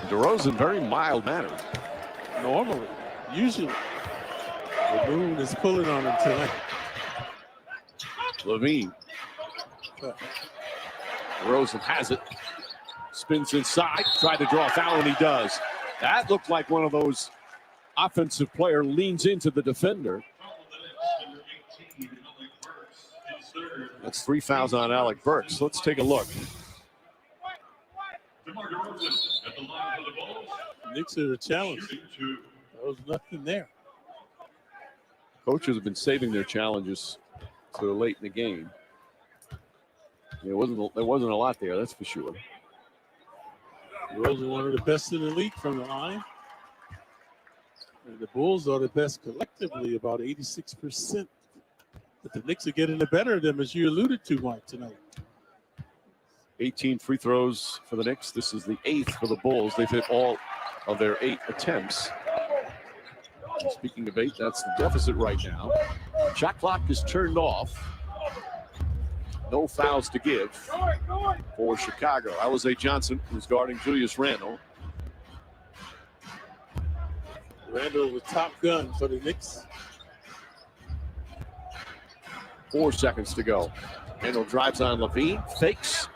DeRozan very mild-mannered. Normally, usually, the moon is pulling on him tonight. Levine. DeRozan has it. Spins inside. Tried to draw a foul, and he does. That looked like one of those offensive player leans into the defender. That's 3 fouls on Alec Burks. Let's take a look. Knicks are a challenge. There was nothing there. Coaches have been saving their challenges to late in the game. There wasn't a lot there, that's for sure. Rose are one of the best in the league from the line. And the Bulls are the best collectively, about 86%. But the Knicks are getting the better of them, as you alluded to, Mike, tonight. 18 free throws for the Knicks. This is the 8th for the Bulls. They've hit all of their 8 attempts. And speaking of 8, that's the deficit right now. Shot clock is turned off. No fouls to give for Chicago. Alize Johnson, who's guarding Julius Randle. Randle, the top gun for the Knicks. 4 seconds to go. Randle drives on Levine, fakes.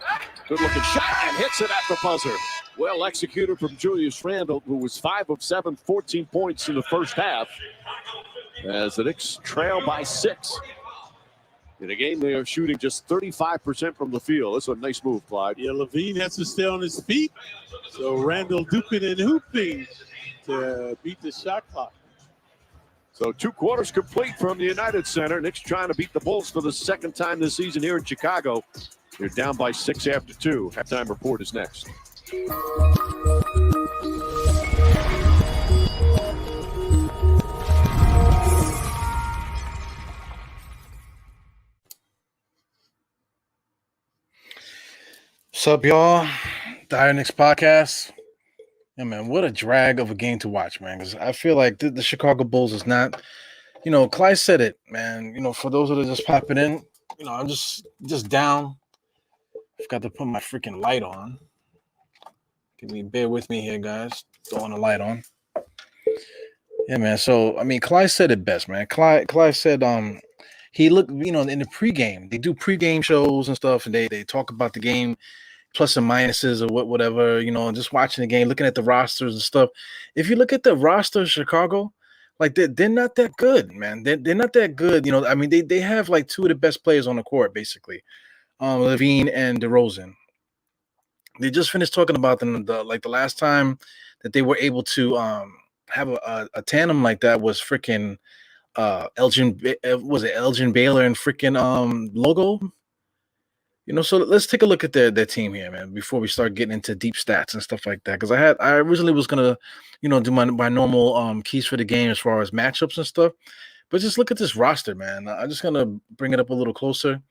Good looking shot and hits it at the buzzer. Well executed from Julius Randle, who was 5 of 7, 14 points in the first half. As the Knicks trail by 6. In a game, they are shooting just 35% from the field. That's a nice move, Clyde. Yeah, Levine has to stay on his feet. So Randle duping and hooping to beat the shot clock. So 2 quarters complete from the United Center. Knicks trying to beat the Bulls for the second time this season here in Chicago. They're down by 6 after 2. Halftime report is next. What's up, y'all? The Knicks podcast. Yeah, man, what a drag of a game to watch, man. Because I feel like the Chicago Bulls is not, Clyde said it, man. For those that are just popping in, I'm just down. Forgot to put my freaking light on. Can you bear with me here, guys? Throwing the light on. Yeah, man. So, Clyde said it best, man. Clyde said, he looked, in the pregame. They do pregame shows and stuff, and they talk about the game, plus and minuses or whatever, just watching the game, looking at the rosters and stuff. If you look at the roster of Chicago, like they're not that good, man. They're not that good. They have like 2 of the best players on the court, basically, Levine and DeRozan. They just finished talking about them. The last time that they were able to have a tandem like that was freaking Elgin Baylor and freaking Logo. So let's take a look at their team here, man, before we start getting into deep stats and stuff like that. Because I originally was gonna, do my normal keys for the game as far as matchups and stuff. But just look at this roster, man. I'm just gonna bring it up a little closer.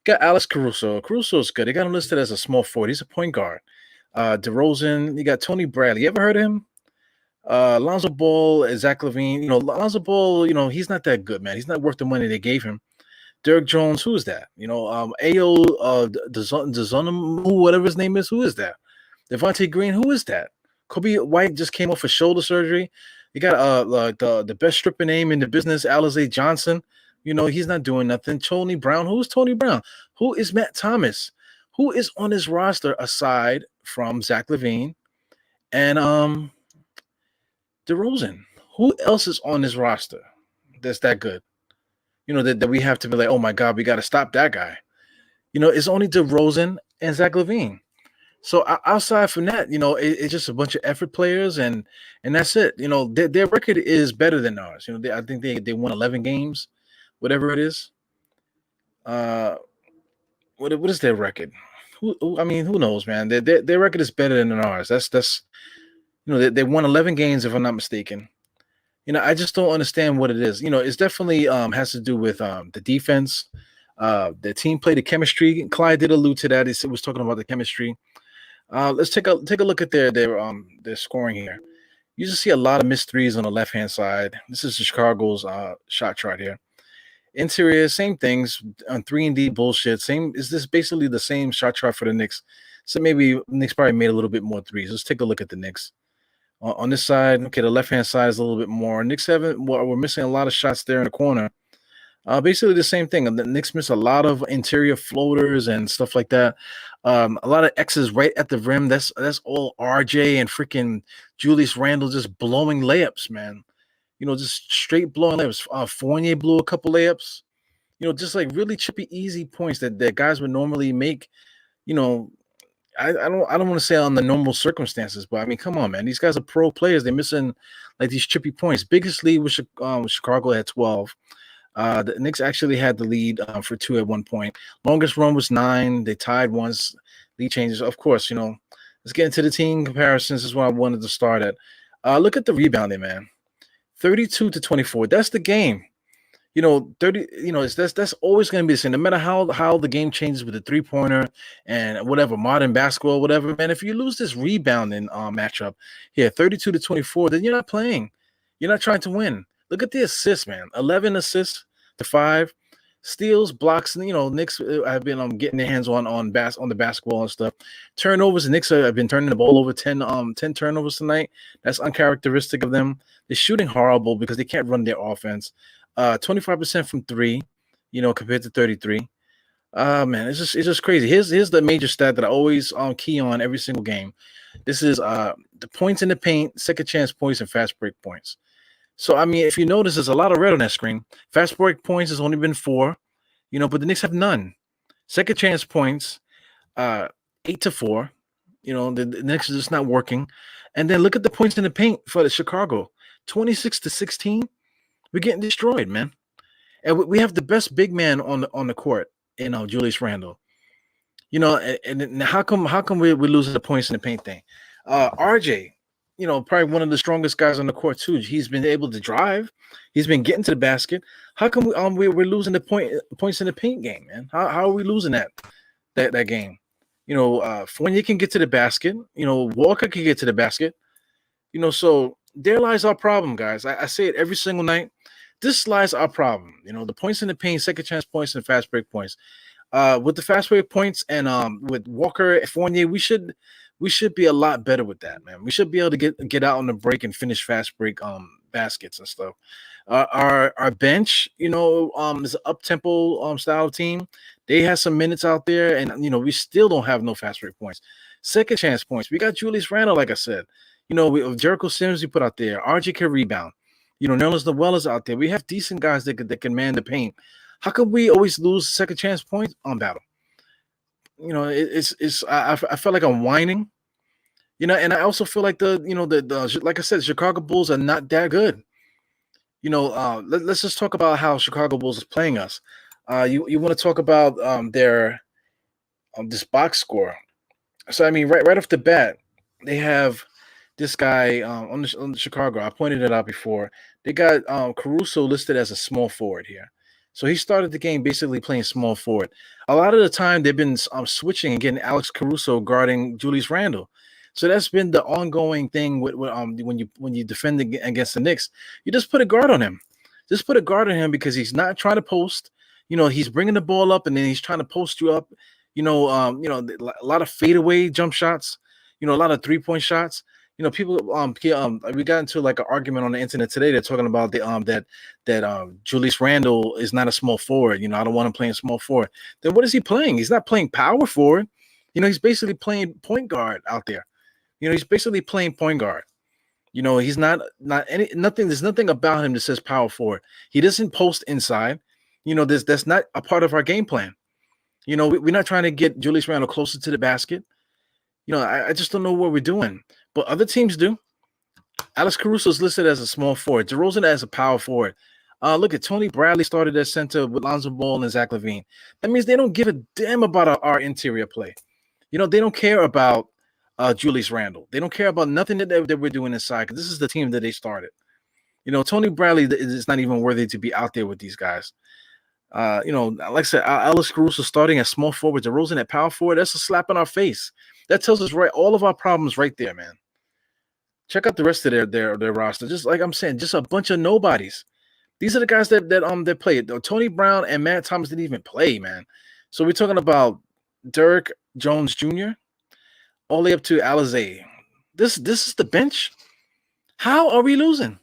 Got Alex Caruso. Caruso's good. They got him listed as a small forward. He's a point guard. DeRozan. You got Tony Bradley. You ever heard of him? Lonzo Ball, Zach LaVine. Lonzo Ball. He's not that good, man. He's not worth the money they gave him. Derek Jones, who is that? Ayo Dezonam, whatever his name is, who is that? Devontae Green, who is that? Kobe White just came off of shoulder surgery. You got the best stripper name in the business, Alize Johnson. He's not doing nothing. Tony Brown, who is Tony Brown? Who is Matt Thomas? Who is on this roster aside from Zach LaVine and DeRozan? Who else is on this roster that's that good? That we have to be like, oh my God, we got to stop that guy. It's only DeRozan and Zach LaVine. So outside from that, it's just a bunch of effort players, and that's it. Their record is better than ours. I think they won 11 games, whatever it is. What is their record? Who knows, man? Their record is better than ours. That's they won 11 games, if I'm not mistaken. I just don't understand what it is. It's definitely has to do with the defense, the team play, the chemistry. Clyde did allude to that. He was talking about the chemistry. Let's take a look at their scoring here. You just see a lot of missed threes on the left-hand side. This is Chicago's shot chart here. Interior, same things on 3-and-D bullshit. Is this basically the same shot chart for the Knicks So maybe Knicks probably made a little bit more threes. Let's take a look at the Knicks. On this side, okay, the left-hand side is a little bit more. Knicks we're missing a lot of shots there in the corner. Basically the same thing. The Knicks miss a lot of interior floaters and stuff like that. A lot of X's right at the rim. That's all RJ and freaking Julius Randle just blowing layups, man. Just straight blowing layups. Fournier blew a couple layups. Just like really chippy, easy points that guys would normally make. I don't want to say on the normal circumstances, but I mean, come on, man. These guys are pro players. They're missing like these chippy points. Biggest lead was Chicago at 12. The Knicks actually had the lead for 2 at one point. Longest run was 9. They tied once. Lead changes, of course. Let's get into the team comparisons. This is what I wanted to start at. Look at the rebounding, man. 32-24. That's the game. 30. That's always going to be the same. No matter how the game changes with the 3-pointer and whatever modern basketball, whatever, man. If you lose this rebounding matchup here, 32-24, then you're not playing. You're not trying to win. Look at the assists, man. 11 assists to 5. Steals, blocks. Knicks have been getting their hands on the basketball and stuff. Turnovers. The Knicks have been turning the ball over 10 turnovers tonight. That's uncharacteristic of them. They're shooting horrible because they can't run their offense. 25% from 3, compared to 33. Man, it's just crazy. Here's the major stat that I always key on every single game. This is the points in the paint, second chance points, and fast break points. So, I mean, if you notice, there's a lot of red on that screen. Fast break points has only been 4, but the Knicks have none. Second chance points, 8-4. The Knicks is just not working. And then look at the points in the paint for the Chicago, 26-16. We're getting destroyed, man. And we have the best big man on the court, Julius Randle. And how come we're losing the points in the paint thing? RJ. Probably one of the strongest guys on the court too. He's been able to drive. He's been getting to the basket. How come we're losing the points in the paint game, man? How are we losing that game? Fournier can get to the basket. Walker can get to the basket. So there lies our problem, guys. I say it every single night. This lies our problem. The points in the paint, second chance points, and fast break points. With the fast break points and with Walker, Fournier, we should be a lot better with that, man. We should be able to get out on the break and finish fast break baskets and stuff. Our bench, is an up-tempo style team. They have some minutes out there, and we still don't have no fast break points. Second chance points. We got Julius Randle, like I said. Jericho Sims we put out there. RJ can rebound. Nerlens Noel is out there. We have decent guys that can man the paint. How come we always lose second chance points on battle? I feel like I'm whining, and I also feel like the like I said, Chicago Bulls are not that good. Let's just talk about how Chicago Bulls is playing us. You want to talk about their this box score? So I mean, right off the bat, they have this guy on the Chicago. I pointed it out before. They got Caruso listed as a small forward here. So he started the game basically playing small forward. A lot of the time they've been switching and getting Alex Caruso guarding Julius Randle. So that's been the ongoing thing with when you defend against the Knicks. You just put a guard on him. Just put a guard on him because he's not trying to post. He's bringing the ball up and then he's trying to post you up. A lot of fadeaway jump shots. A lot of 3-point shots. People we got into like an argument on the internet today. They're talking about that Julius Randle is not a small forward. I don't want him playing small forward. Then what is he playing? He's not playing power forward. He's basically playing point guard out there. He's basically playing point guard. He's not nothing. There's nothing about him that says power forward. He doesn't post inside. That's not a part of our game plan. We're not trying to get Julius Randle closer to the basket. I just don't know what we're doing. But other teams do. Alex Caruso is listed as a small forward. DeRozan as a power forward. Look at Tony Bradley started at center with Lonzo Ball and Zach LaVine. That means they don't give a damn about our interior play. They don't care about Julius Randle. They don't care about nothing that we're doing inside because this is the team that they started. Tony Bradley is not even worthy to be out there with these guys. Like I said, Alex Caruso starting at small forward, DeRozan at power forward. That's a slap in our face. That tells us all of our problems right there, man. Check out the rest of their roster. Just like I'm saying, just a bunch of nobodies. These are the guys that played. Tony Brown and Matt Thomas didn't even play, man. So we're talking about Derek Jones Jr., all the way up to Alizé. This is the bench. How are we losing?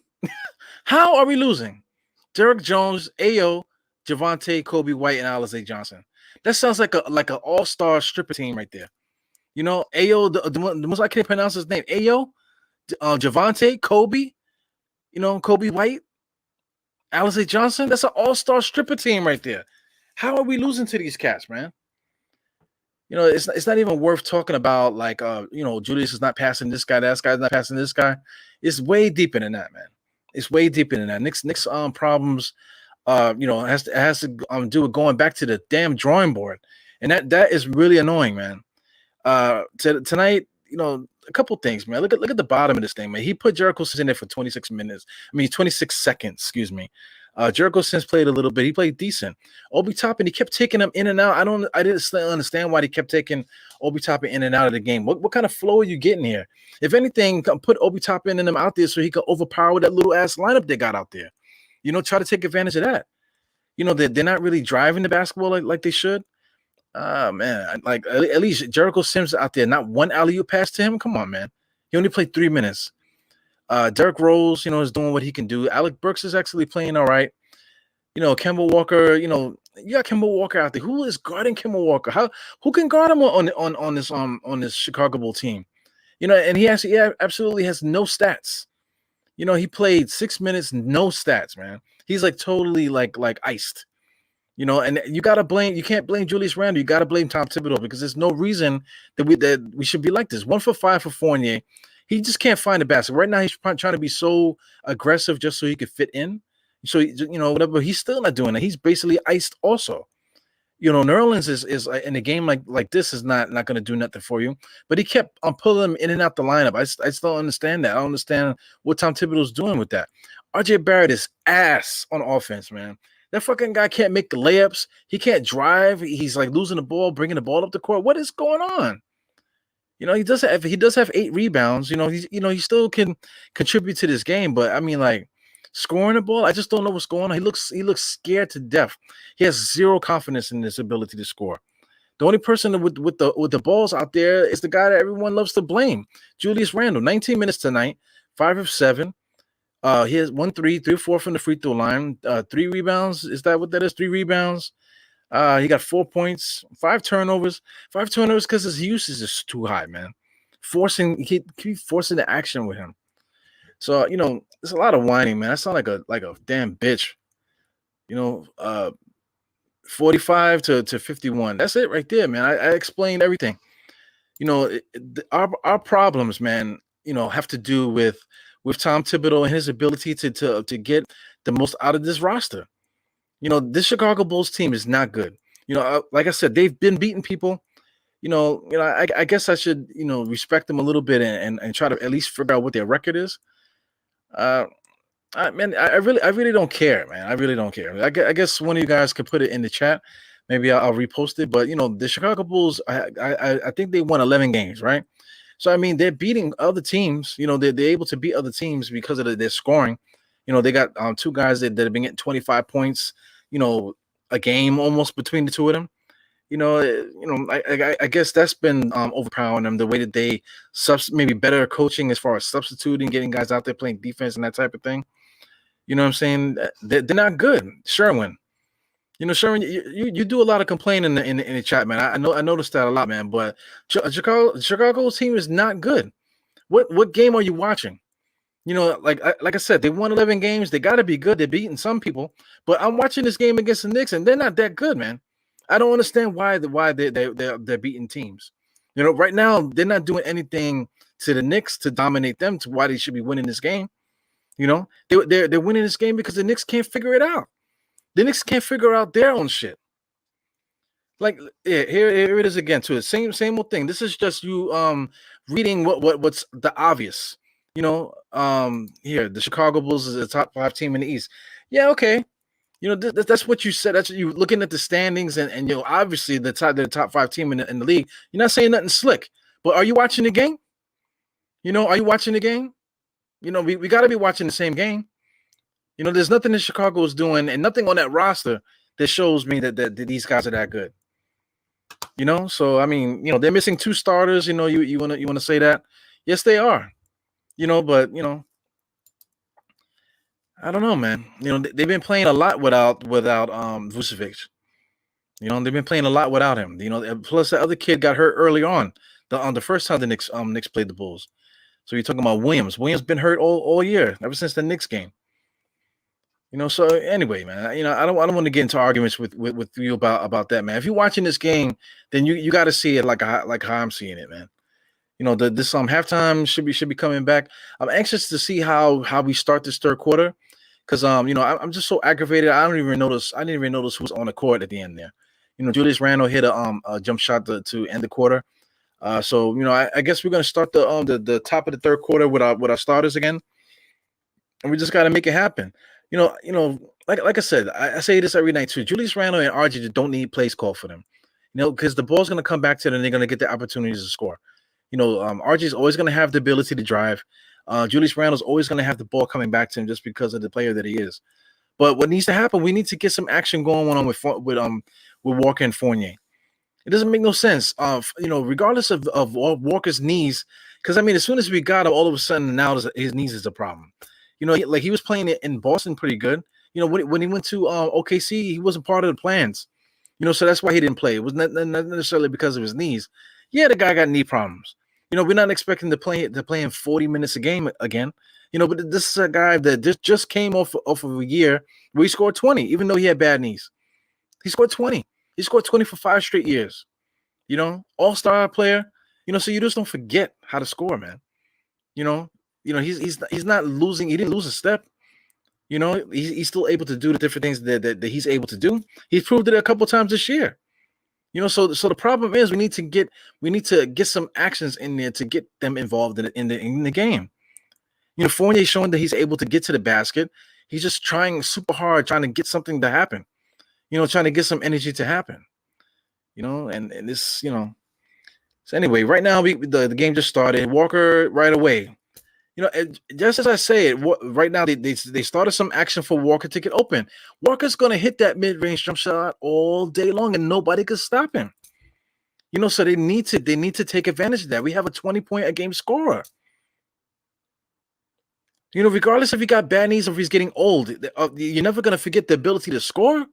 How are we losing? Derek Jones, Ayo, Javante, Kobe White, and Alizé Johnson. That sounds like an all-star stripper team right there. You know, Ayo, the most I can't pronounce his name. Ayo, Javante, Kobe, Kobe White, Alizé Johnson. That's an all-star stripper team right there. How are we losing to these cats, man? It's not even worth talking about like Julius is not passing this guy, that guy's not passing this guy. It's way deeper than that, man. It's way deeper than that. Knicks problems has to do with going back to the damn drawing board. And that is really annoying, man. Tonight, a couple things, man. Look at the bottom of this thing, man. He put Jericho Sims in there for 26 seconds, excuse me. Jericho Sims played a little bit. He played decent. Obi Toppin, he kept taking him in and out. I didn't understand why they kept taking Obi Toppin in and out of the game. What kind of flow are you getting here? If anything, put Obi Toppin and them out there so he could overpower that little ass lineup they got out there. Try to take advantage of that. They're not really driving the basketball like they should. Man, like at least Jericho Sims out there, not one alley-oop pass to him. Come on, man. He only played 3 minutes. Derrick Rose, is doing what he can do. Alec Burks is actually playing all right. Kemba Walker, you got Kemba Walker out there. Who is guarding Kemba Walker? Who can guard him on this Chicago Bull team? And he absolutely has no stats. He played 6 minutes, no stats, man. He's like totally like iced. And you can't blame Julius Randle. You gotta blame Tom Thibodeau because there's no reason that we should be like this. 1 for 5 for Fournier. He just can't find the basket. Right now, he's trying to be so aggressive just so he could fit in. So, whatever. He's still not doing that. He's basically iced also. Nerlens is in a game like this is not going to do nothing for you. But he kept on pulling him in and out the lineup. I still don't understand that. I don't understand what Tom Thibodeau's doing with that. RJ Barrett is ass on offense, man. That fucking guy can't make the layups. He can't drive. He's like losing the ball, bringing the ball up the court. What is going on? He does have 8 rebounds. He still can contribute to this game, but I mean, like scoring the ball, I just don't know what's going on. He looks scared to death. He has zero confidence in his ability to score. The only person with the balls out there is the guy that everyone loves to blame, Julius Randle. 19 minutes tonight, 5 of 7. He has 1 3, 3 or 4 from the free throw line. 3 rebounds. Is that what that is? 3 rebounds. He got 4 points, 5 turnovers. 5 turnovers because his usage is too high, man. Keep forcing the action with him. So there's a lot of whining, man. I sound like a damn bitch. 45 to 51. That's it right there, man. I explained everything. Our problems, man. Have to do with Tom Thibodeau and his ability to get the most out of this roster. This Chicago Bulls team is not good. Like I said, they've been beating people. I guess I should, respect them a little bit and try to at least figure out what their record is. I really don't care, man. I really don't care. I guess one of you guys could put it in the chat. Maybe I'll repost it. But the Chicago Bulls, I think they won 11 games, right? So I mean, they're beating other teams. They're able to beat other teams because of their scoring. They got 2 guys that have been getting 25 points, a game almost between the two of them. I guess that's been overpowering them, the way that they maybe better coaching as far as substituting, getting guys out there playing defense and that type of thing. You know what I'm saying? They're not good. Sherwin. Sherwin, you do a lot of complaining in the chat, man. I noticed that a lot, man. But Chicago's team is not good. What game are you watching? Like I said, they won 11 games. They got to be good. They're beating some people. But I'm watching this game against the Knicks, and they're not that good, man. I don't understand why they're beating teams. Right now they're not doing anything to the Knicks to dominate them to why they should be winning this game. They're winning this game because the Knicks can't figure it out. The Knicks can't figure out their own shit. Like here it is again too. The same old thing. This is just you reading what's the obvious. Here the Chicago Bulls is a top 5 team in the East. Yeah, okay. That's what you said. That's what you looking at the standings and obviously they're the top 5 team in the league. You're not saying nothing slick, but are you watching the game? Are you watching the game? We got to be watching the same game. There's nothing that Chicago is doing and nothing on that roster that shows me that these guys are that good. You know, so I mean, you know, they're missing 2 starters. You know, you wanna say that? Yes, they are. You know, but you know, I don't know, man. You know, they've been playing a lot without Vucevic. You know, they've been playing a lot without him. You know, plus the other kid got hurt early on the first time the Knicks played the Bulls. So you're talking about Williams. Williams been hurt all year, ever since the Knicks game. You know, so anyway, man, you know, I don't want to get into arguments with you about that, man. If you're watching this game, then you got to see it like how I'm seeing it, man. You know, this halftime should be coming back. I'm anxious to see how we start this third quarter, because you know, I'm just so aggravated. I didn't even notice who was on the court at the end there. You know, Julius Randle hit a jump shot to end the quarter. So you know, I guess we're gonna start the top of the third quarter with our starters again, and we just got to make it happen. Like I said, I say this every night too. Julius Randle and RJ just don't need plays called for them. You know, because the ball's gonna come back to them, and they're gonna get the opportunities to score. You know, RJ is always gonna have the ability to drive. Julius Randle is always gonna have the ball coming back to him just because of the player that he is. But what needs to happen, we need to get some action going on with Walker and Fournier. It doesn't make no sense. You know, regardless of Walker's knees, because I mean, as soon as we got him, all of a sudden now his knees is a problem. You know, like he was playing it in Boston pretty good. You know, when he went to OKC, he wasn't part of the plans. You know, so that's why he didn't play. It was not necessarily because of his knees. Yeah, the guy got knee problems. You know, we're not expecting to play in 40 minutes a game again. You know, but this is a guy that just came off of a year where he scored 20, even though he had bad knees. He scored 20. He scored 20 for 5 straight years. You know, all-star player. You know, so you just don't forget how to score, man. You know, he's not losing. He didn't lose a step. You know, he's still able to do the different things that he's able to do. He's proved it a couple times this year. You know, so the problem is we need to get some actions in there to get them involved in the game. You know, Fournier showing that he's able to get to the basket. He's just trying super hard, trying to get something to happen. You know, trying to get some energy to happen. You know, and this, you know. So anyway, right now the game just started. Walker right away. You know, just as I say it, right now they started some action for Walker to get open. Walker's gonna hit that mid-range jump shot all day long, and nobody can stop him. You know, so they need to take advantage of that. We have a 20-point a game scorer. You know, regardless if he got bad knees or if he's getting old, you're never gonna forget the ability to score.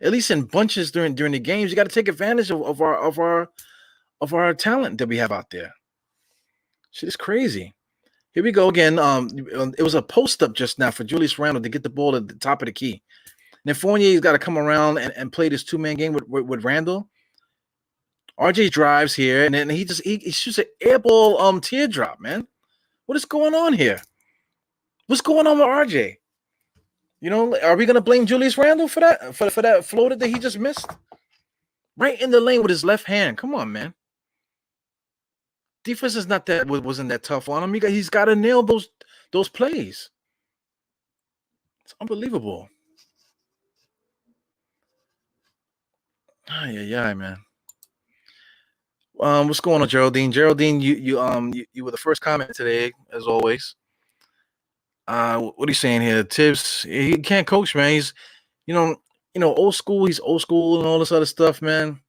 At least in bunches during the games, you got to take advantage of our talent that we have out there. Shit is crazy. Here we go again. It was a post up just now for Julius Randle to get the ball at the top of the key. Then Fournier's got to come around and play this 2-man game with Randle. RJ drives here, and then he shoots an air ball teardrop, man. What is going on here? What's going on with RJ? You know, are we gonna blame Julius Randle for that for that floater that he just missed? Right in the lane with his left hand. Come on, man. Defense is wasn't that tough on him. He's got to nail those plays. It's unbelievable. Yeah, man. What's going on, Geraldine? Geraldine, you were the first comment today, as always. What are you saying here? Tibbs, he can't coach, man. He's, you know, old school. He's old school and all this other stuff, man.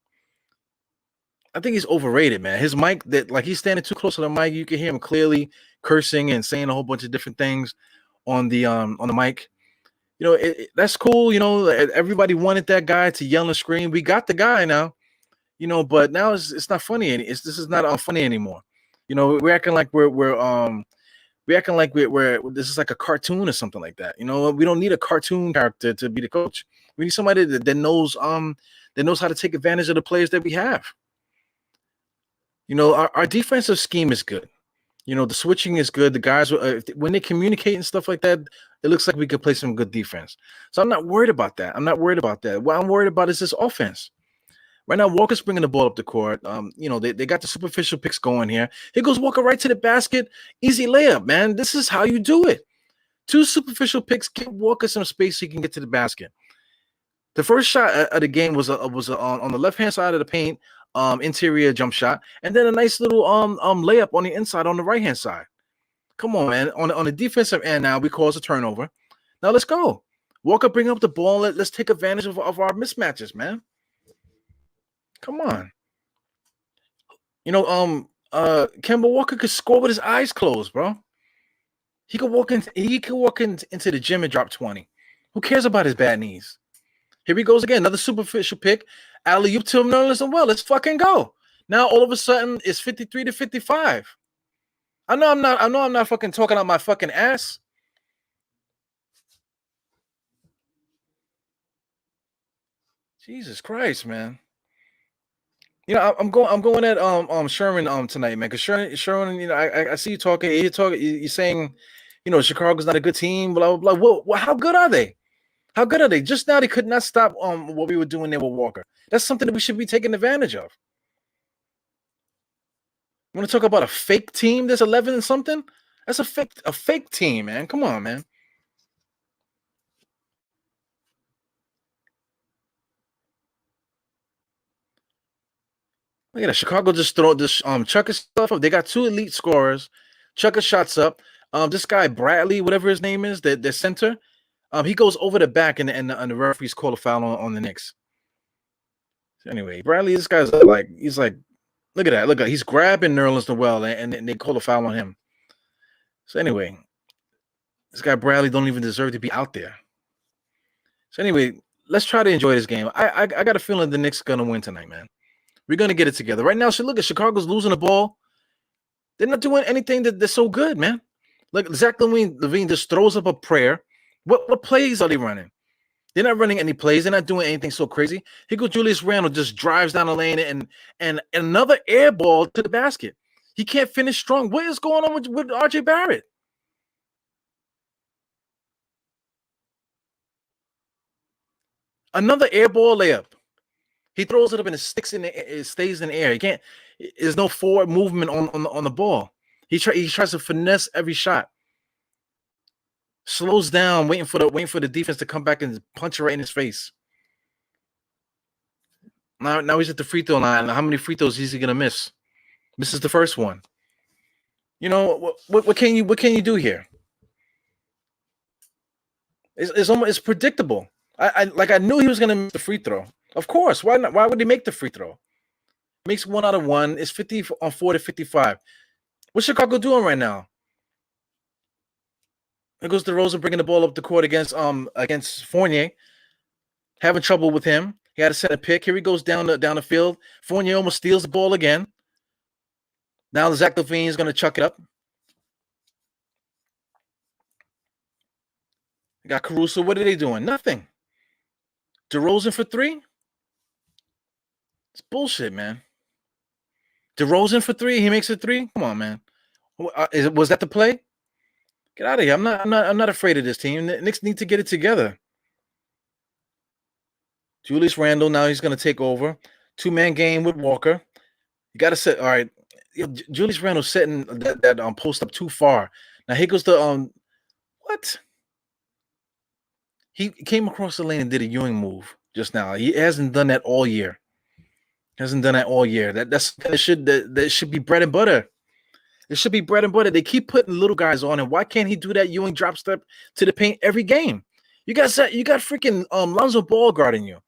I think he's overrated, man. His mic, he's standing too close to the mic. You can hear him clearly cursing and saying a whole bunch of different things on the mic. You know, that's cool. You know, everybody wanted that guy to yell and scream. We got the guy now. You know, but now it's not funny. This is not funny anymore. You know, we're acting like we're this is like a cartoon or something like that. You know, we don't need a cartoon character to be the coach. We need somebody that knows how to take advantage of the players that we have. You know, our defensive scheme is good. You know, the switching is good. The guys, when they communicate and stuff like that, it looks like we could play some good defense. So I'm not worried about that. What I'm worried about is this offense. Right now, Walker's bringing the ball up the court. You know, they got the superficial picks going here. Here goes Walker right to the basket. Easy layup, man. This is how you do it. 2 superficial picks. Give Walker some space so he can get to the basket. The first shot of the game was on the left-hand side of the paint, interior jump shot, and then a nice little layup on the inside on the right-hand side. Come on, man. On the defensive end now, we cause a turnover. Now let's go. Walker, bring up the ball. Let's take advantage of our mismatches, man. Come on. Kemba Walker could score with his eyes closed, bro. He could walk in. Into the gym and drop 20. Who cares about his bad knees? Here he goes again, another superficial pick. Alley-oop to him, Nerlens and well. Let's fucking go. Now all of a sudden it's 53 to 55. I know I'm not fucking talking out my fucking ass. Jesus Christ, man. I'm going at Sherman tonight, man. Because Sherman, I see you talking. You're saying, Chicago's not a good team. Blah blah blah. Well, how good are they? How good are they? Just now they could not stop what we were doing there with Walker. That's something that we should be taking advantage of. You want to talk about a fake team that's 11 and something? That's a fake team, man. Come on, man. Look at that. Chicago just throw this chuck his stuff up. They got 2 elite scorers. Chuck his shots up. This guy Bradley, whatever his name is, the center. He goes over the back and the referees call a foul on the Knicks. So anyway, Bradley, this guy's he's like, look at that. Look at he's grabbing Nerlens Noel and they call a foul on him. So anyway, this guy Bradley don't even deserve to be out there. So anyway, let's try to enjoy this game. I got a feeling the Knicks are gonna win tonight, man. We're gonna get it together. Right now, look at Chicago's losing the ball. They're not doing anything that's so good, man. Like Zach LaVine just throws up a prayer. What plays are they running? They're not running any plays. They're not doing anything so crazy. Here goes Julius Randle, just drives down the lane and another air ball to the basket. He can't finish strong. What is going on with RJ Barrett? Another air ball layup. He throws it up and it sticks in the air. It stays in the air. He can't. There's no forward movement on the ball. He tries to finesse every shot. Slows down, waiting for the defense to come back and punch it right in his face. Now he's at the free throw line. How many free throws is he gonna miss? Misses the first one. What can you do here? It's predictable. I knew he was gonna miss the free throw. Of course. Why not? Why would he make the free throw? Makes 1 out of 1. It's 50-4 to 55. What's Chicago doing right now? There goes DeRozan bringing the ball up the court against Fournier. Having trouble with him. He had to set a pick. Here he goes down the field. Fournier almost steals the ball again. Now Zach LaVine is going to chuck it up. You got Caruso. What are they doing? Nothing. DeRozan for 3? It's bullshit, man. DeRozan for 3. He makes it 3. Come on, man. Was that the play? Get out of here. I'm not afraid of this team. The Knicks need to get it together. Julius Randle, now he's going to take over. 2-man game with Walker. You got to set. All right. Julius Randle setting that post up too far. Now here goes the what? He came across the lane and did a Ewing move just now. He hasn't done that all year. That should be bread and butter. It should be bread and butter. They keep putting little guys on him. Why can't he do that Ewing drop step to the paint every game? You got freaking Lonzo Ball guarding you.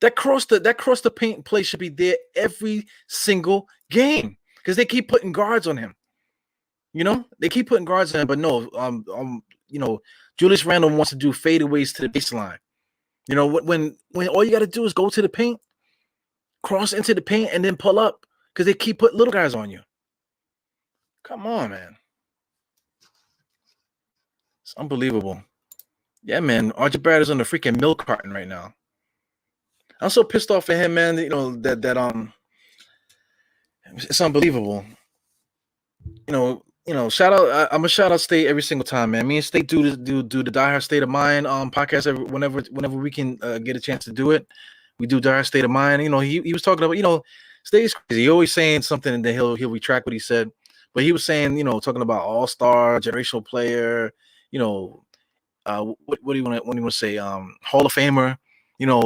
That cross the paint play should be there every single game because they keep putting guards on him. They keep putting guards on him, but no, Julius Randle wants to do fadeaways to the baseline. When all you got to do is go to the paint, cross into the paint, and then pull up because they keep putting little guys on you. Come on, man. It's unbelievable. Yeah, man. RJ Barrett is on the freaking milk carton right now. I'm so pissed off at him, man. That it's unbelievable. Shout out. I'm a shout out State every single time, man. Me and State do the Die Hard State of Mind podcast whenever we can get a chance to do it. We do Die Hard State of Mind. He was talking about State's crazy. He always saying something and then he'll retract what he said. But he was saying, talking about all-star, generational player, what do you want to say? Hall of Famer,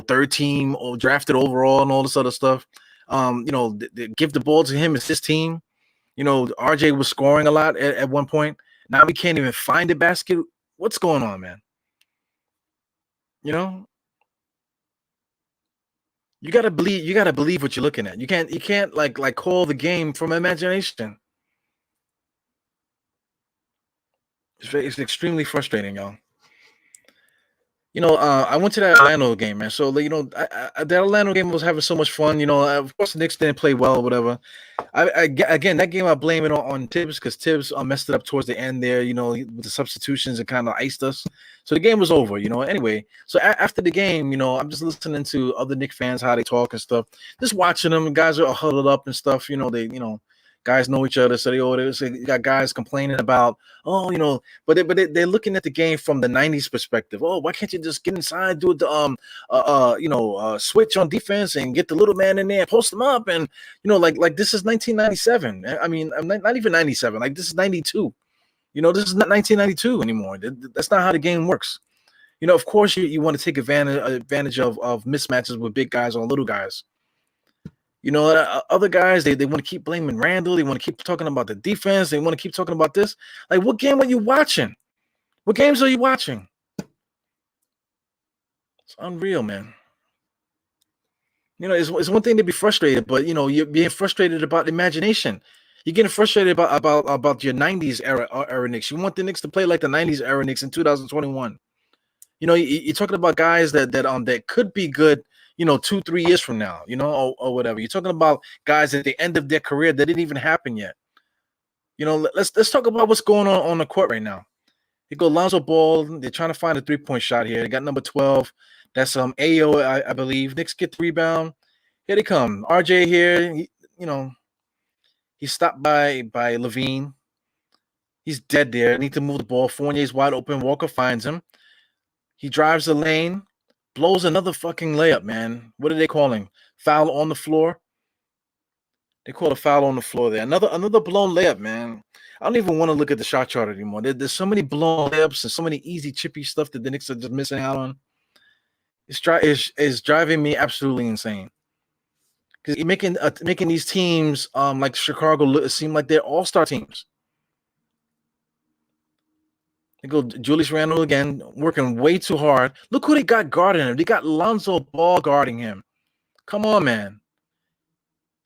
third team or drafted overall and all this other stuff. Give the ball to him. It's his team. RJ was scoring a lot at one point. Now we can't even find the basket. What's going on, man? You gotta believe. You gotta believe what you're looking at. You can't like call the game from imagination. It's extremely frustrating, y'all. I went to that Atlanta game, man. So, that Atlanta game was having so much fun. Of course, the Knicks didn't play well or whatever. Again, that game I blame it on Tibbs because Tibbs messed it up towards the end there, with the substitutions and kind of iced us. So the game was over, Anyway, so after the game, I'm just listening to other Knicks fans, how they talk and stuff. Just watching them. Guys are huddled up and stuff. Guys know each other. So you got guys complaining about, but they're looking at the game from the 90s perspective. Oh, why can't you just get inside, do the switch on defense and get the little man in there and post him up? And like this is 1997. I mean, I'm not even 97. Like this is 92. This is not 1992 anymore. That's not how the game works. Of course you want to take advantage of mismatches with big guys on little guys. Other guys, they want to keep blaming Randall. They want to keep talking about the defense. They want to keep talking about this. Like, what game are you watching? What games are you watching? It's unreal, man. It's one thing to be frustrated, but, you're being frustrated about imagination. You're getting frustrated about your 90s era Knicks. You want the Knicks to play like the 90s era Knicks in 2021. You're talking about guys that could be good, 2-3 years from now, or whatever. You're talking about guys at the end of their career that didn't even happen yet. Let's talk about what's going on the court right now. You go Lonzo Ball. They're trying to find a 3-point shot here. They got number 12. That's Ayo, I believe. Knicks get the rebound. Here they come. RJ here. He's stopped by Levine. He's dead there. Need to move the ball. Fournier's wide open. Walker finds him. He drives the lane. Blows another fucking layup, man. What are they calling? Foul on the floor? They call a foul on the floor there. Another blown layup, man. I don't even want to look at the shot chart anymore. There's so many blown layups and so many easy, chippy stuff that the Knicks are just missing out on. It's driving me absolutely insane. Because you're making these teams like Chicago seem like they're all-star teams. They go Julius Randle again, working way too hard. Look who they got guarding him. They got Lonzo Ball guarding him. Come on, man.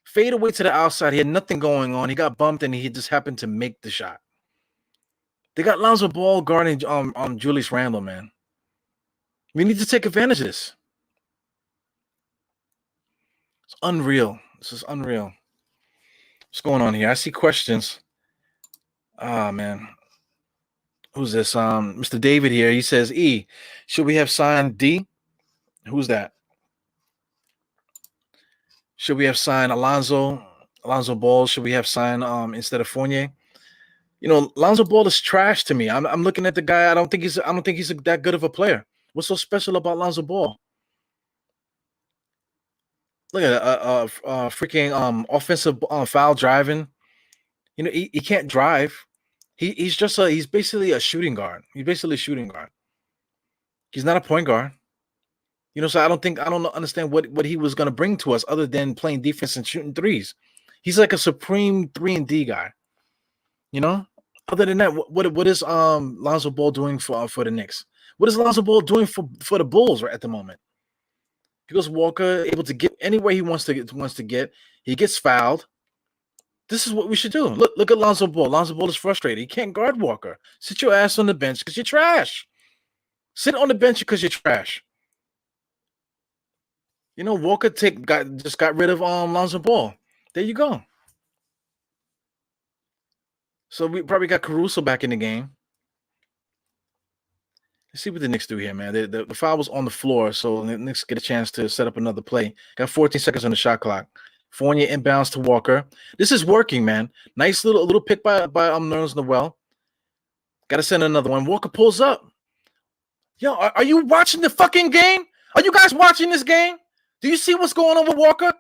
Fade away to the outside. He had nothing going on. He got bumped, and he just happened to make the shot. They got Lonzo Ball guarding Julius Randle, man. We need to take advantage of this. It's unreal. This is unreal. What's going on here? I see questions. Ah, man. Who's this? Mr. David here. He says, E, should we have signed D? Who's that? Should we have signed Alonzo Ball? Should we have signed instead of Fournier? Lonzo Ball is trash to me. I'm looking at the guy. I don't think he's that good of a player. What's so special about Lonzo Ball? Look at freaking offensive foul driving. He can't drive. He's basically a shooting guard. He's basically a shooting guard. He's not a point guard. So I don't understand what he was going to bring to us other than playing defense and shooting threes. He's like a supreme 3-and-D guy. Other than that, what is Lonzo Ball doing for the Knicks? What is Lonzo Ball doing for the Bulls right at the moment? Because Walker able to get anywhere he wants to get. He gets fouled. This is what we should do. Look at Lonzo Ball. Lonzo Ball is frustrated. He can't guard Walker. Sit your ass on the bench because you're trash. Sit on the bench because you're trash. Walker just got rid of Lonzo Ball. There you go. So we probably got Caruso back in the game. Let's see what the Knicks do here, man. The foul was on the floor, so the Knicks get a chance to set up another play. Got 14 seconds on the shot clock. Fournier inbounds to Walker. This is working, man. Nice little pick by Nerlens Noel. Got to send another one. Walker pulls up. Yo, are you watching the fucking game? Are you guys watching this game? Do you see what's going on with Walker?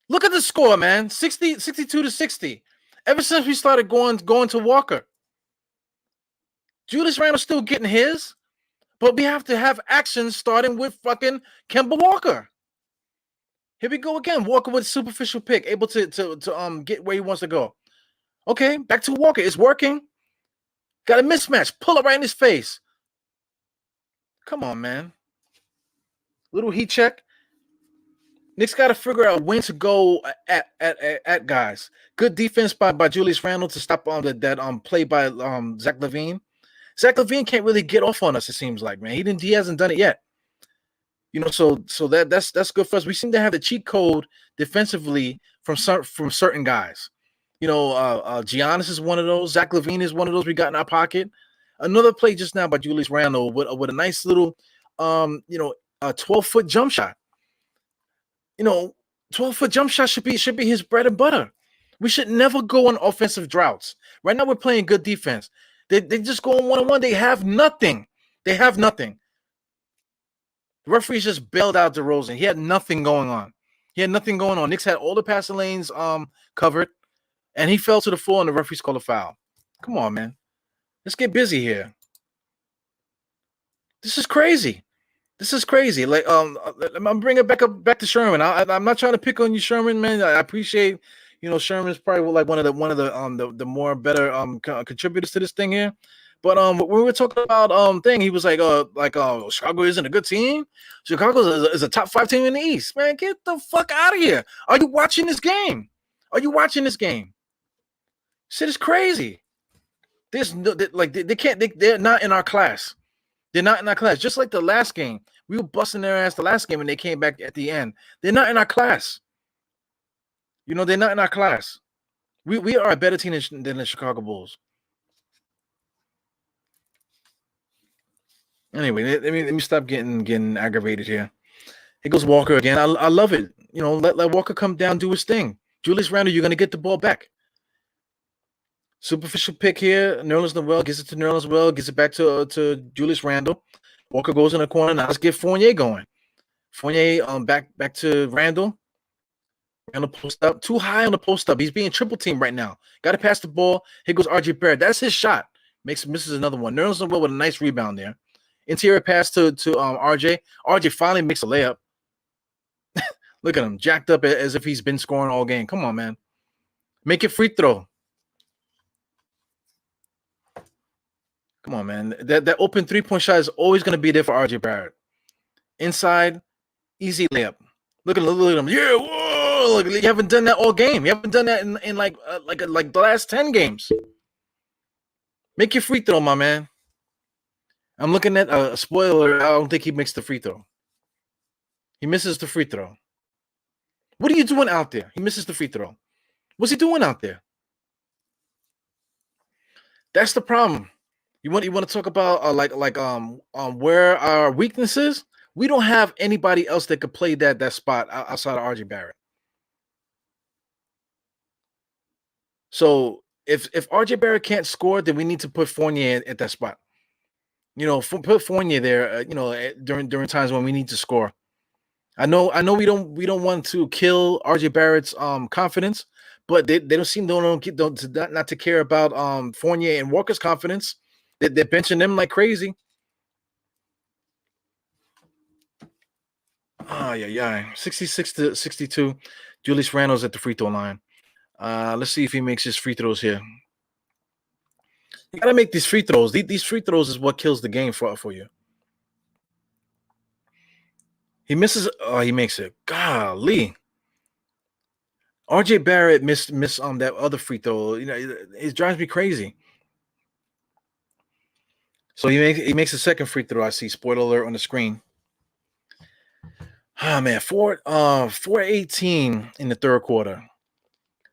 Look at the score, man. 62-60. Ever since we started going to Walker. Julius Randle's still getting his, but we have to have action starting with fucking Kemba Walker. Here we go again. Walker with superficial pick, able to get where he wants to go. Okay, back to Walker. It's working. Got a mismatch. Pull it right in his face. Come on, man. Little heat check. Knicks got to figure out when to go at guys. Good defense by Julius Randle to stop on that play by Zach LaVine. Zach LaVine can't really get off on us. It seems like, man, he hasn't done it yet. So that's good for us. We seem to have the cheat code defensively from certain guys. Giannis is one of those. Zach LaVine is one of those we got in our pocket. Another play just now by Julius Randle with a nice little a 12-foot jump shot. 12-foot jump shot should be his bread and butter. We should never go on offensive droughts. Right now we're playing good defense. They just go on one-on-one. They have nothing. The referees just bailed out DeRozan. He had nothing going on. Knicks had all the passing lanes covered, and he fell to the floor, and the referees called a foul. Come on, man. Let's get busy here. This is crazy. Like, I'm bringing it back to Sherman. I'm not trying to pick on you, Sherman, man. I appreciate, Sherman's probably like one of the more better contributors to this thing here. But when we were talking about he was like Chicago isn't a good team. Chicago is a top 5 team in the East. Man, get the fuck out of here. Are you watching this game? Shit is crazy. There's no they can't. They're not in our class. They're not in our class. Just like the last game, we were busting their ass the last game, and they came back at the end. They're not in our class. They're not in our class. We are a better team than the Chicago Bulls. Anyway, let me stop getting aggravated here. Here goes Walker again. I love it. Let Walker come down, do his thing. Julius Randle, you're gonna get the ball back. Superficial pick here. Nerlens Noel gets it to Nerlens Noel, gets it back to Julius Randle. Walker goes in the corner. Now let's get Fournier going. Fournier back to Randle. Randle post up. Too high on the post up. He's being triple teamed right now. Got to pass the ball. Here goes RJ Barrett. That's his shot. Misses another one. Nerlens Noel with a nice rebound there. Interior pass to RJ. RJ finally makes a layup. Look at him, jacked up as if he's been scoring all game. Come on, man. Make it free throw. Come on, man. That open 3-point shot is always going to be there for RJ Barrett. Inside, easy layup. Look at him. Yeah, whoa. Look, you haven't done that all game. You haven't done that in like the last 10 games. Make your free throw, my man. I'm looking at a spoiler. I don't think he makes the free throw. He misses the free throw. What are you doing out there? He misses the free throw. What's he doing out there? That's the problem. You want to talk about where our weaknesses? We don't have anybody else that could play that spot outside of RJ Barrett. So if RJ Barrett can't score, then we need to put Fournier at that spot. Put Fournier there. During times when we need to score. I know we don't want to kill RJ Barrett's confidence, but they don't seem not to care about Fournier and Walker's confidence. They're benching them like crazy. Oh, yeah. 66-62. Julius Randle's at the free throw line. Let's see if he makes his free throws here. You gotta make these free throws. These free throws is what kills the game for you. He misses. Oh, he makes it. Golly. RJ Barrett missed that other free throw. It drives me crazy. So he makes a second free throw. I see spoiler alert on the screen. Oh man, 4:18 in the third quarter.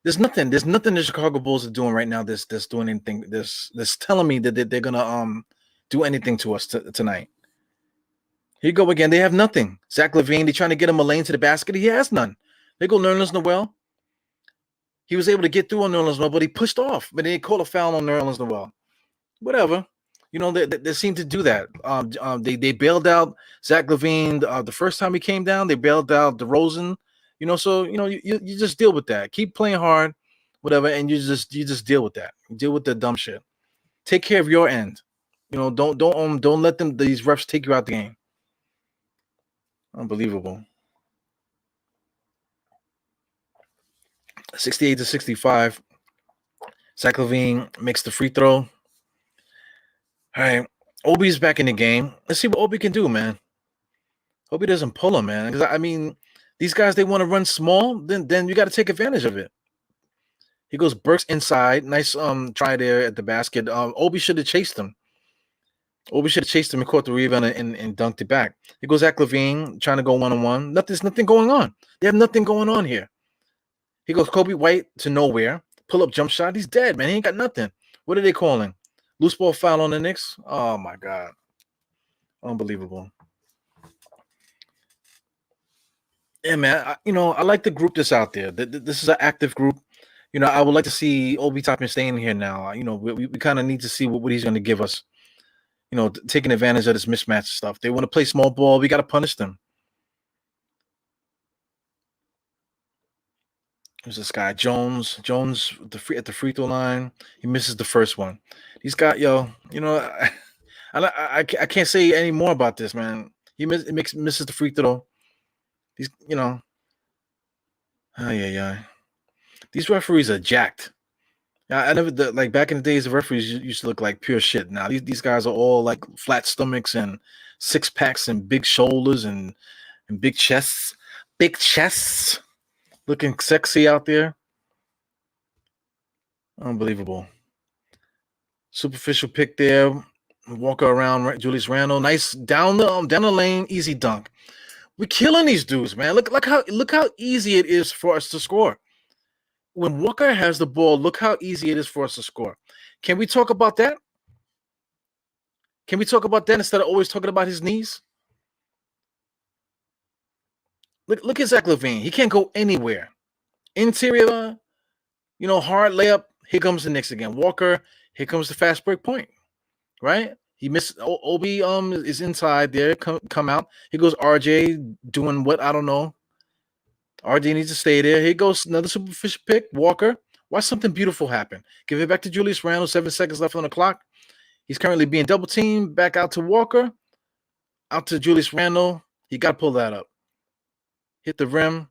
There's nothing the Chicago Bulls are doing right now that's doing anything. That's telling me that they're gonna do anything to us tonight. Here you go again. They have nothing. Zach LaVine, they're trying to get him a lane to the basket. He has none. They go Nerlens Noel. He was able to get through on Nerlens Noel, but he pushed off. But they called a foul on Nerlens Noel. Whatever. They seem to do that. They bailed out Zach LaVine the first time he came down. They bailed out DeRozan. So you just deal with that. Keep playing hard, whatever, and you just deal with that. Deal with the dumb shit. Take care of your end. Don't let these refs take you out the game. Unbelievable. 68-65. Zach LaVine makes the free throw. All right. Obi's back in the game. Let's see what Obi can do, man. Obi doesn't pull him, man. Because I mean, these guys, they want to run small, then you got to take advantage of it. He goes Burks inside. Nice try there at the basket. Obi should have chased him. Obi should have chased him and caught the rebound and dunked it back. He goes Zach LaVine trying to go one-on-one. There's nothing going on. They have nothing going on here. He goes Kobe White to nowhere. Pull up jump shot. He's dead, man. He ain't got nothing. What are they calling? Loose ball foul on the Knicks? Oh, my God. Unbelievable. Yeah, man. I like the group that's out there. This is an active group. I would like to see Obi Toppin staying here now. We kind of need to see what he's going to give us. Taking advantage of this mismatch stuff. They want to play small ball. We got to punish them. There's this guy, Jones. Jones at the free throw line. He misses the first one. He's got, I can't say any more about this, man. He misses the free throw. He's, yeah. These referees are jacked. I never like back in the days. The referees used to look like pure shit. Now these guys are all like flat stomachs and 6-packs and big shoulders and big chests, looking sexy out there. Unbelievable. Superficial pick there. Walker around Julius Randle. Nice down the lane, easy dunk. We're killing these dudes, man. Look how easy it is for us to score. When Walker has the ball, look how easy it is for us to score. Can we talk about that? Can we talk about that instead of always talking about his knees? Look at Zach LaVine. He can't go anywhere. Interior, hard layup. Here comes the Knicks again. Walker, here comes the fast break point. Right? He missed. Obi is inside there. Come out. Here goes RJ doing what? I don't know. RJ needs to stay there. Here goes another superficial pick. Walker. Watch something beautiful happen. Give it back to Julius Randle. 7 seconds left on the clock. He's currently being double teamed. Back out to Walker. Out to Julius Randle. He got to pull that up. Hit the rim.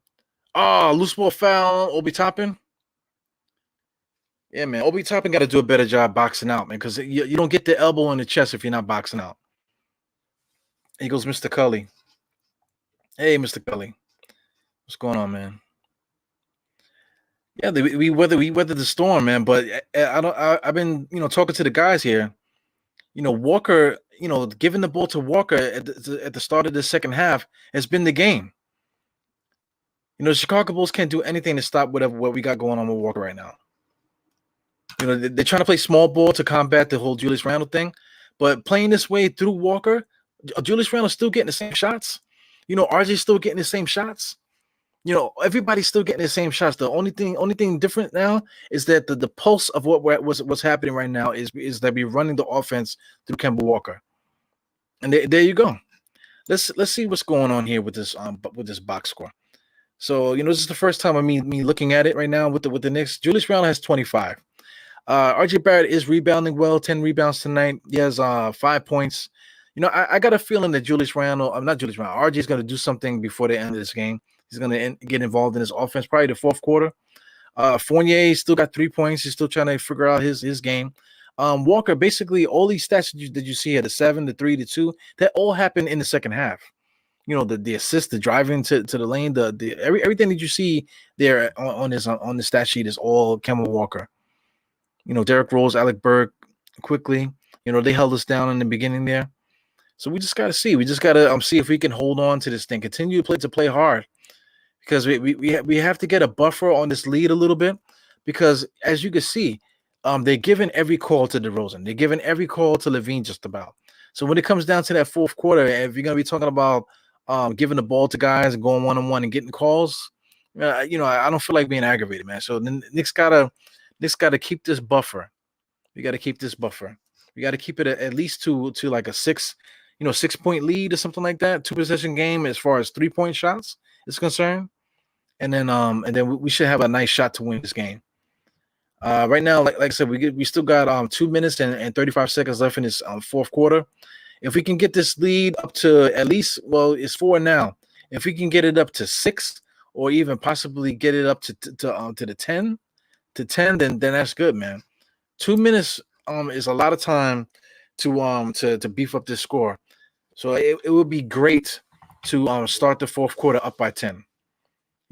Loose ball foul. Obi Toppin. Yeah, man. Obi Toppin got to do a better job boxing out, man, because you don't get the elbow in the chest if you're not boxing out. Here goes Mr. Cully. Hey, Mr. Cully. What's going on, man? Yeah, we weathered the storm, man. But I've been talking to the guys here. Walker, giving the ball to Walker at the start of the second half has been the game. The Chicago Bulls can't do anything to stop what we got going on with Walker right now. They're trying to play small ball to combat the whole Julius Randle thing, but playing this way through Walker, Julius Randle's still getting the same shots. RJ's still getting the same shots. Everybody's still getting the same shots. The only thing different now is that the pulse of what's happening right now is that we're running the offense through Kemba Walker. And there you go. Let's see what's going on here with this box score. So this is the first time of me looking at it right now with the Knicks. Julius Randle has 25. RJ Barrett is rebounding well, 10 rebounds tonight. He has 5 points. I got a feeling that RJ is going to do something before the end of this game. He's going to get involved in his offense, probably the fourth quarter. Fournier still got 3 points. He's still trying to figure out his game. Walker, basically all these stats that you see here, the 7, the 3, the 2, that all happened in the second half. The assist, the driving to the lane, everything that you see there on the stat sheet is all Kemba Walker. Derrick Rose, Alec Burke, quickly. They held us down in the beginning there. So we just got to see. We just got to see if we can hold on to this thing. Continue to play hard. Because we have to get a buffer on this lead a little bit, because as you can see, they're giving every call to DeRozan. They're giving every call to LaVine just about. So when it comes down to that fourth quarter, if you're going to be talking about giving the ball to guys and going one-on-one and getting calls, I don't feel like being aggravated, man. So the Knicks gotta keep this buffer. We got to keep this buffer. We got to keep it at least to like a 6-point lead or something like that. 2-possession game as far as 3-point shots is concerned. And then we should have a nice shot to win this game. Right now, like I said, we still got 2 minutes and 35 seconds left in this fourth quarter. If we can get this lead up to at least, well, it's 4 now. If we can get it up to 6, or even possibly get it up to the 10, then that's good, man. 2 minutes is a lot of time to beef up this score. So it would be great to start the fourth quarter up by 10.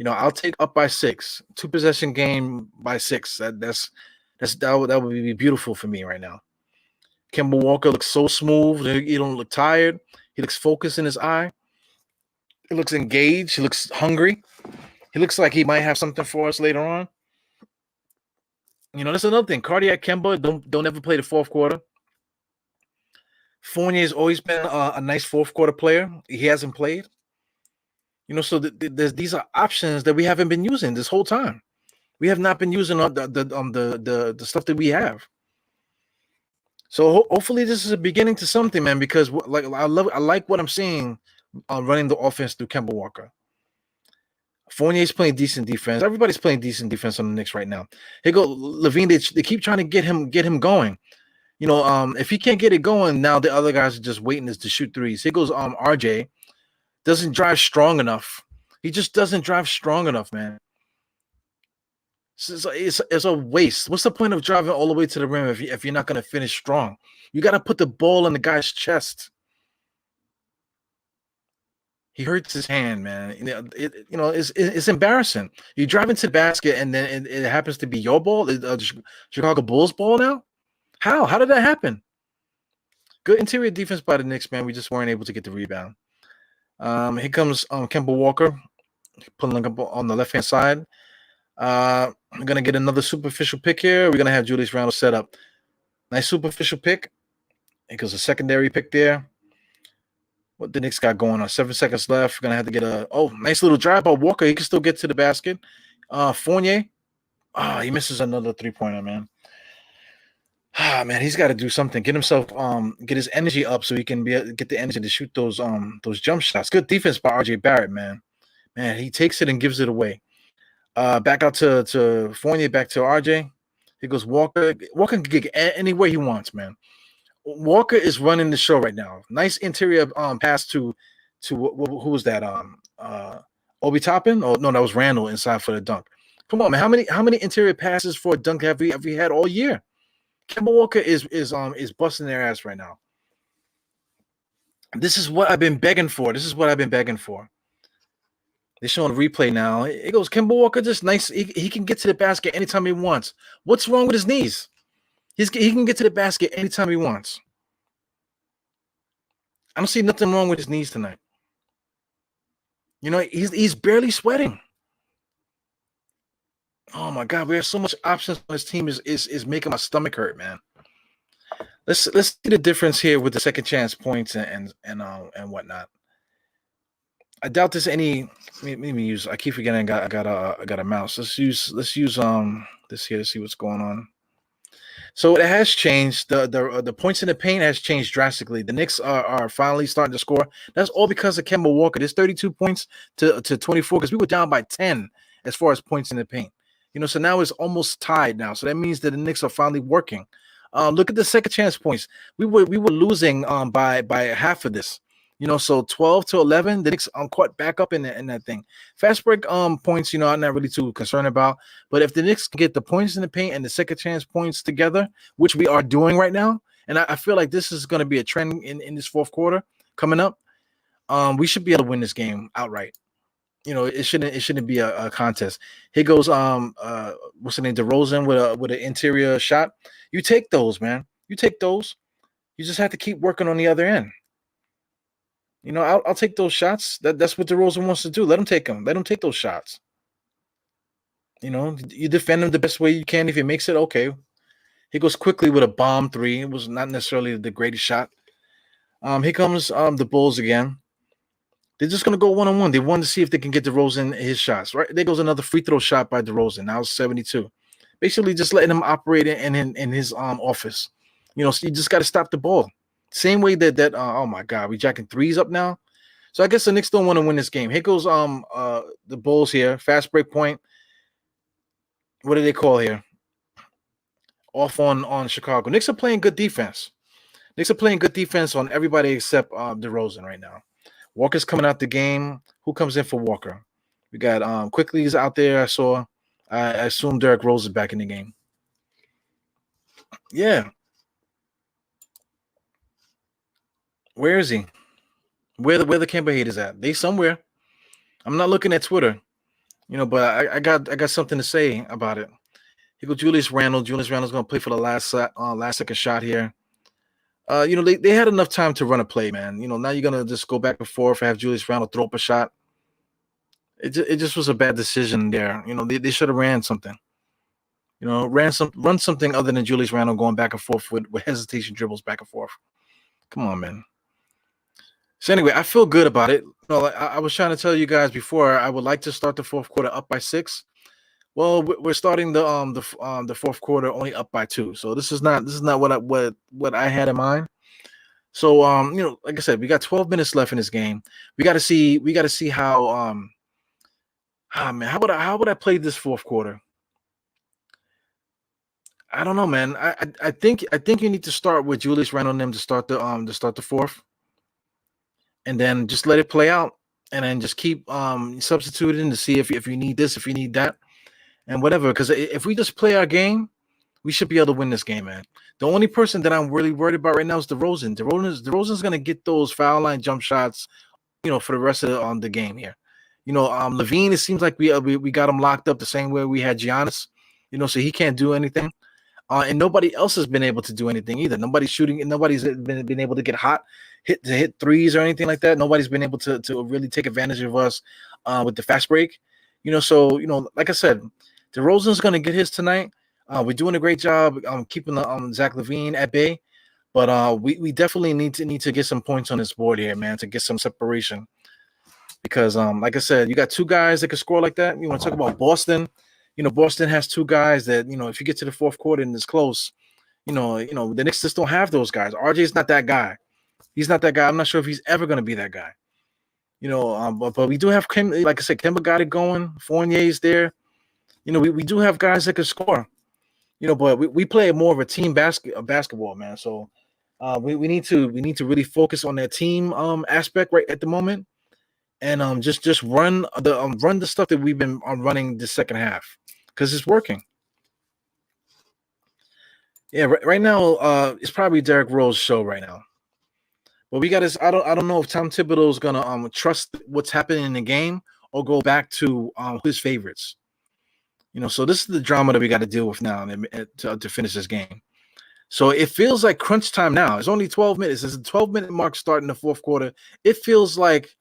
I'll take up by 6. 2-possession game by 6. That would be beautiful for me right now. Kemba Walker looks so smooth. He don't look tired. He looks focused in his eye. He looks engaged. He looks hungry. He looks like he might have something for us later on. That's another thing. Cardiac Kemba don't ever play the fourth quarter. Fournier's always been a nice fourth quarter player. He hasn't played. So these are options that we haven't been using this whole time. We have not been using the stuff that we have. So hopefully this is a beginning to something, man. Because I like what I'm seeing running the offense through Kemba Walker. Fournier's playing decent defense. Everybody's playing decent defense on the Knicks right now. Here go Levine. They keep trying to get him going. If he can't get it going, now the other guys are just waiting to shoot threes. Here goes RJ. Doesn't drive strong enough. He just doesn't drive strong enough, man. It's a waste. What's the point of driving all the way to the rim if you're not going to finish strong? You got to put the ball in the guy's chest. He hurts his hand, man. It's embarrassing. You drive into the basket and then it happens to be your ball, the Chicago Bulls ball now? How? How did that happen? Good interior defense by the Knicks, man. We just weren't able to get the rebound. Here comes Kemba Walker pulling up on the left-hand side. We're going to get another superficial pick here. We're going to have Julius Randle set up. Nice superficial pick. It goes a secondary pick there. What the Knicks got going on? 7 seconds left. We're going to have to get nice little drive by Walker. He can still get to the basket. Fournier. He misses another three-pointer, man. Man, he's got to do something. Get himself, get his energy up so he can get the energy to shoot those jump shots. Good defense by RJ Barrett, man. Man, he takes it and gives it away. Back out to Fournier, back to RJ. He goes Walker. Walker can get any way he wants, man. Walker is running the show right now. Nice interior pass to who was that? Obi Toppin? Oh no, that was Randall inside for the dunk. Come on, man. How many interior passes for a dunk have we had all year? Kemba Walker is busting their ass right now. This is what I've been begging for. They're showing a replay now. It goes Kemba Walker just nice. He can get to the basket anytime he wants. What's wrong with his knees? He can get to the basket anytime he wants. I don't see nothing wrong with his knees tonight. He's barely sweating. Oh my God, we have so much options on this team is making my stomach hurt, man. Let's see the difference here with the second chance points and whatnot. I doubt there's any. Let me use. I keep forgetting. I got a mouse. Let's use this here to see what's going on. So it has changed. The points in the paint has changed drastically. The Knicks are finally starting to score. That's all because of Kemba Walker. There's 32 points to 24 because we were down by 10 as far as points in the paint. So now it's almost tied now. So that means that the Knicks are finally working. Look at the second chance points. We were losing by half of this. So 12-11, the Knicks caught back up in that thing. Fast break points, I'm not really too concerned about. But if the Knicks can get the points in the paint and the second chance points together, which we are doing right now, and I feel like this is going to be a trend in this fourth quarter coming up, we should be able to win this game outright. It shouldn't be a contest. Here goes what's the name? DeRozan with an interior shot. You take those, man. You take those. You just have to keep working on the other end. I'll take those shots. That's what DeRozan wants to do. Let him take them. Let him take those shots. You defend him the best way you can. If he makes it, okay. He goes quickly with a bomb three. It was not necessarily the greatest shot. Here comes the Bulls again. They're just going to go one-on-one. They want to see if they can get DeRozan his shots. Right there goes another free throw shot by DeRozan. Now it's 72. Basically, just letting him operate in his office. So you just got to stop the ball. Same way that oh my God, we jacking threes up now. So I guess the Knicks don't want to win this game. Here goes the Bulls here. Fast break point. What do they call here? Off on Chicago. Knicks are playing good defense. Knicks are playing good defense on everybody except DeRozan right now. Walker's coming out the game. Who comes in for Walker? We got Quickly's out there. I saw. I assume Derrick Rose is back in the game. Yeah. Where is he? Where the Kemba haters at? They somewhere. I'm not looking at Twitter, but I got something to say about it. Here go Julius Randle. Julius Randle's gonna play for the last second shot here. They had enough time to run a play, man. Now you're gonna just go back and forth and have Julius Randle throw up a shot. It just was a bad decision there. They should have ran something. Run something other than Julius Randle going back and forth with hesitation dribbles back and forth. Come on, man. So anyway, I feel good about it. I was trying to tell you guys before. I would like to start the fourth quarter up by 6. Well, we're starting the fourth quarter only up by 2. So this is not what I had in mind. So like I said, we got 12 minutes left in this game. We got to see how man, how would I play this fourth quarter? I don't know, man. I think you need to start with Julius Randle and them to start the fourth, and then just let it play out, and then just keep substituting to see if you need this, if you need that, and whatever. Because if we just play our game, we should be able to win this game, man. The only person that I'm really worried about right now is DeRozan. DeRozan's gonna get those foul line jump shots, for the rest of the game here. Levine. It seems like we got him locked up the same way we had Giannis. So he can't do anything. And nobody else has been able to do anything either. Nobody's shooting, and nobody's been able to get hot, hit threes or anything like that. Nobody's been able to really take advantage of us with the fast break. So like I said, DeRozan's going to get his tonight. We're doing a great job keeping the Zach LaVine at bay, but we definitely need to get some points on this board here, man, to get some separation. Because like I said, you got 2 guys that can score like that. You want to talk about Boston? Boston has 2 guys that, if you get to the fourth quarter and it's close, the Knicks just don't have those guys. RJ's not that guy. He's not that guy. I'm not sure if he's ever going to be that guy. But we do have Kemba. Like I said, Kemba got it going. Fournier's there. We do have guys that can score. But we play more of a team basketball, man. So we need to really focus on that team aspect right at the moment, and just run the stuff that we've been running the second half, because it's working. Yeah, right now it's probably Derrick Rose's show right now. But we got to. I don't know if Tom Thibodeau is gonna trust what's happening in the game or go back to his favorites. So this is the drama that we got to deal with now to finish this game. So it feels like crunch time now. It's only 12 minutes. It's a 12-minute mark starting the fourth quarter. It feels like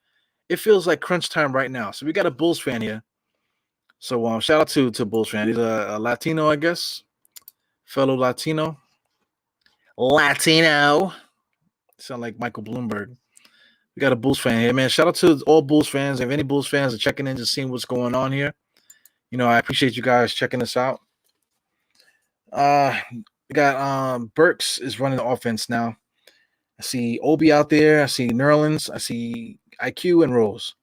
crunch time right now. So we got a Bulls fan here. So shout out to Bulls fan. He's a Latino, I guess. Fellow Latino. Sound like Michael Bloomberg. We got a Bulls fan here, man. Shout out to all Bulls fans. If any Bulls fans are checking in, just seeing what's going on here, I appreciate you guys checking us out. We got Burks is running the offense now. I see Obi out there. I see Nerlens. I see IQ and Rose.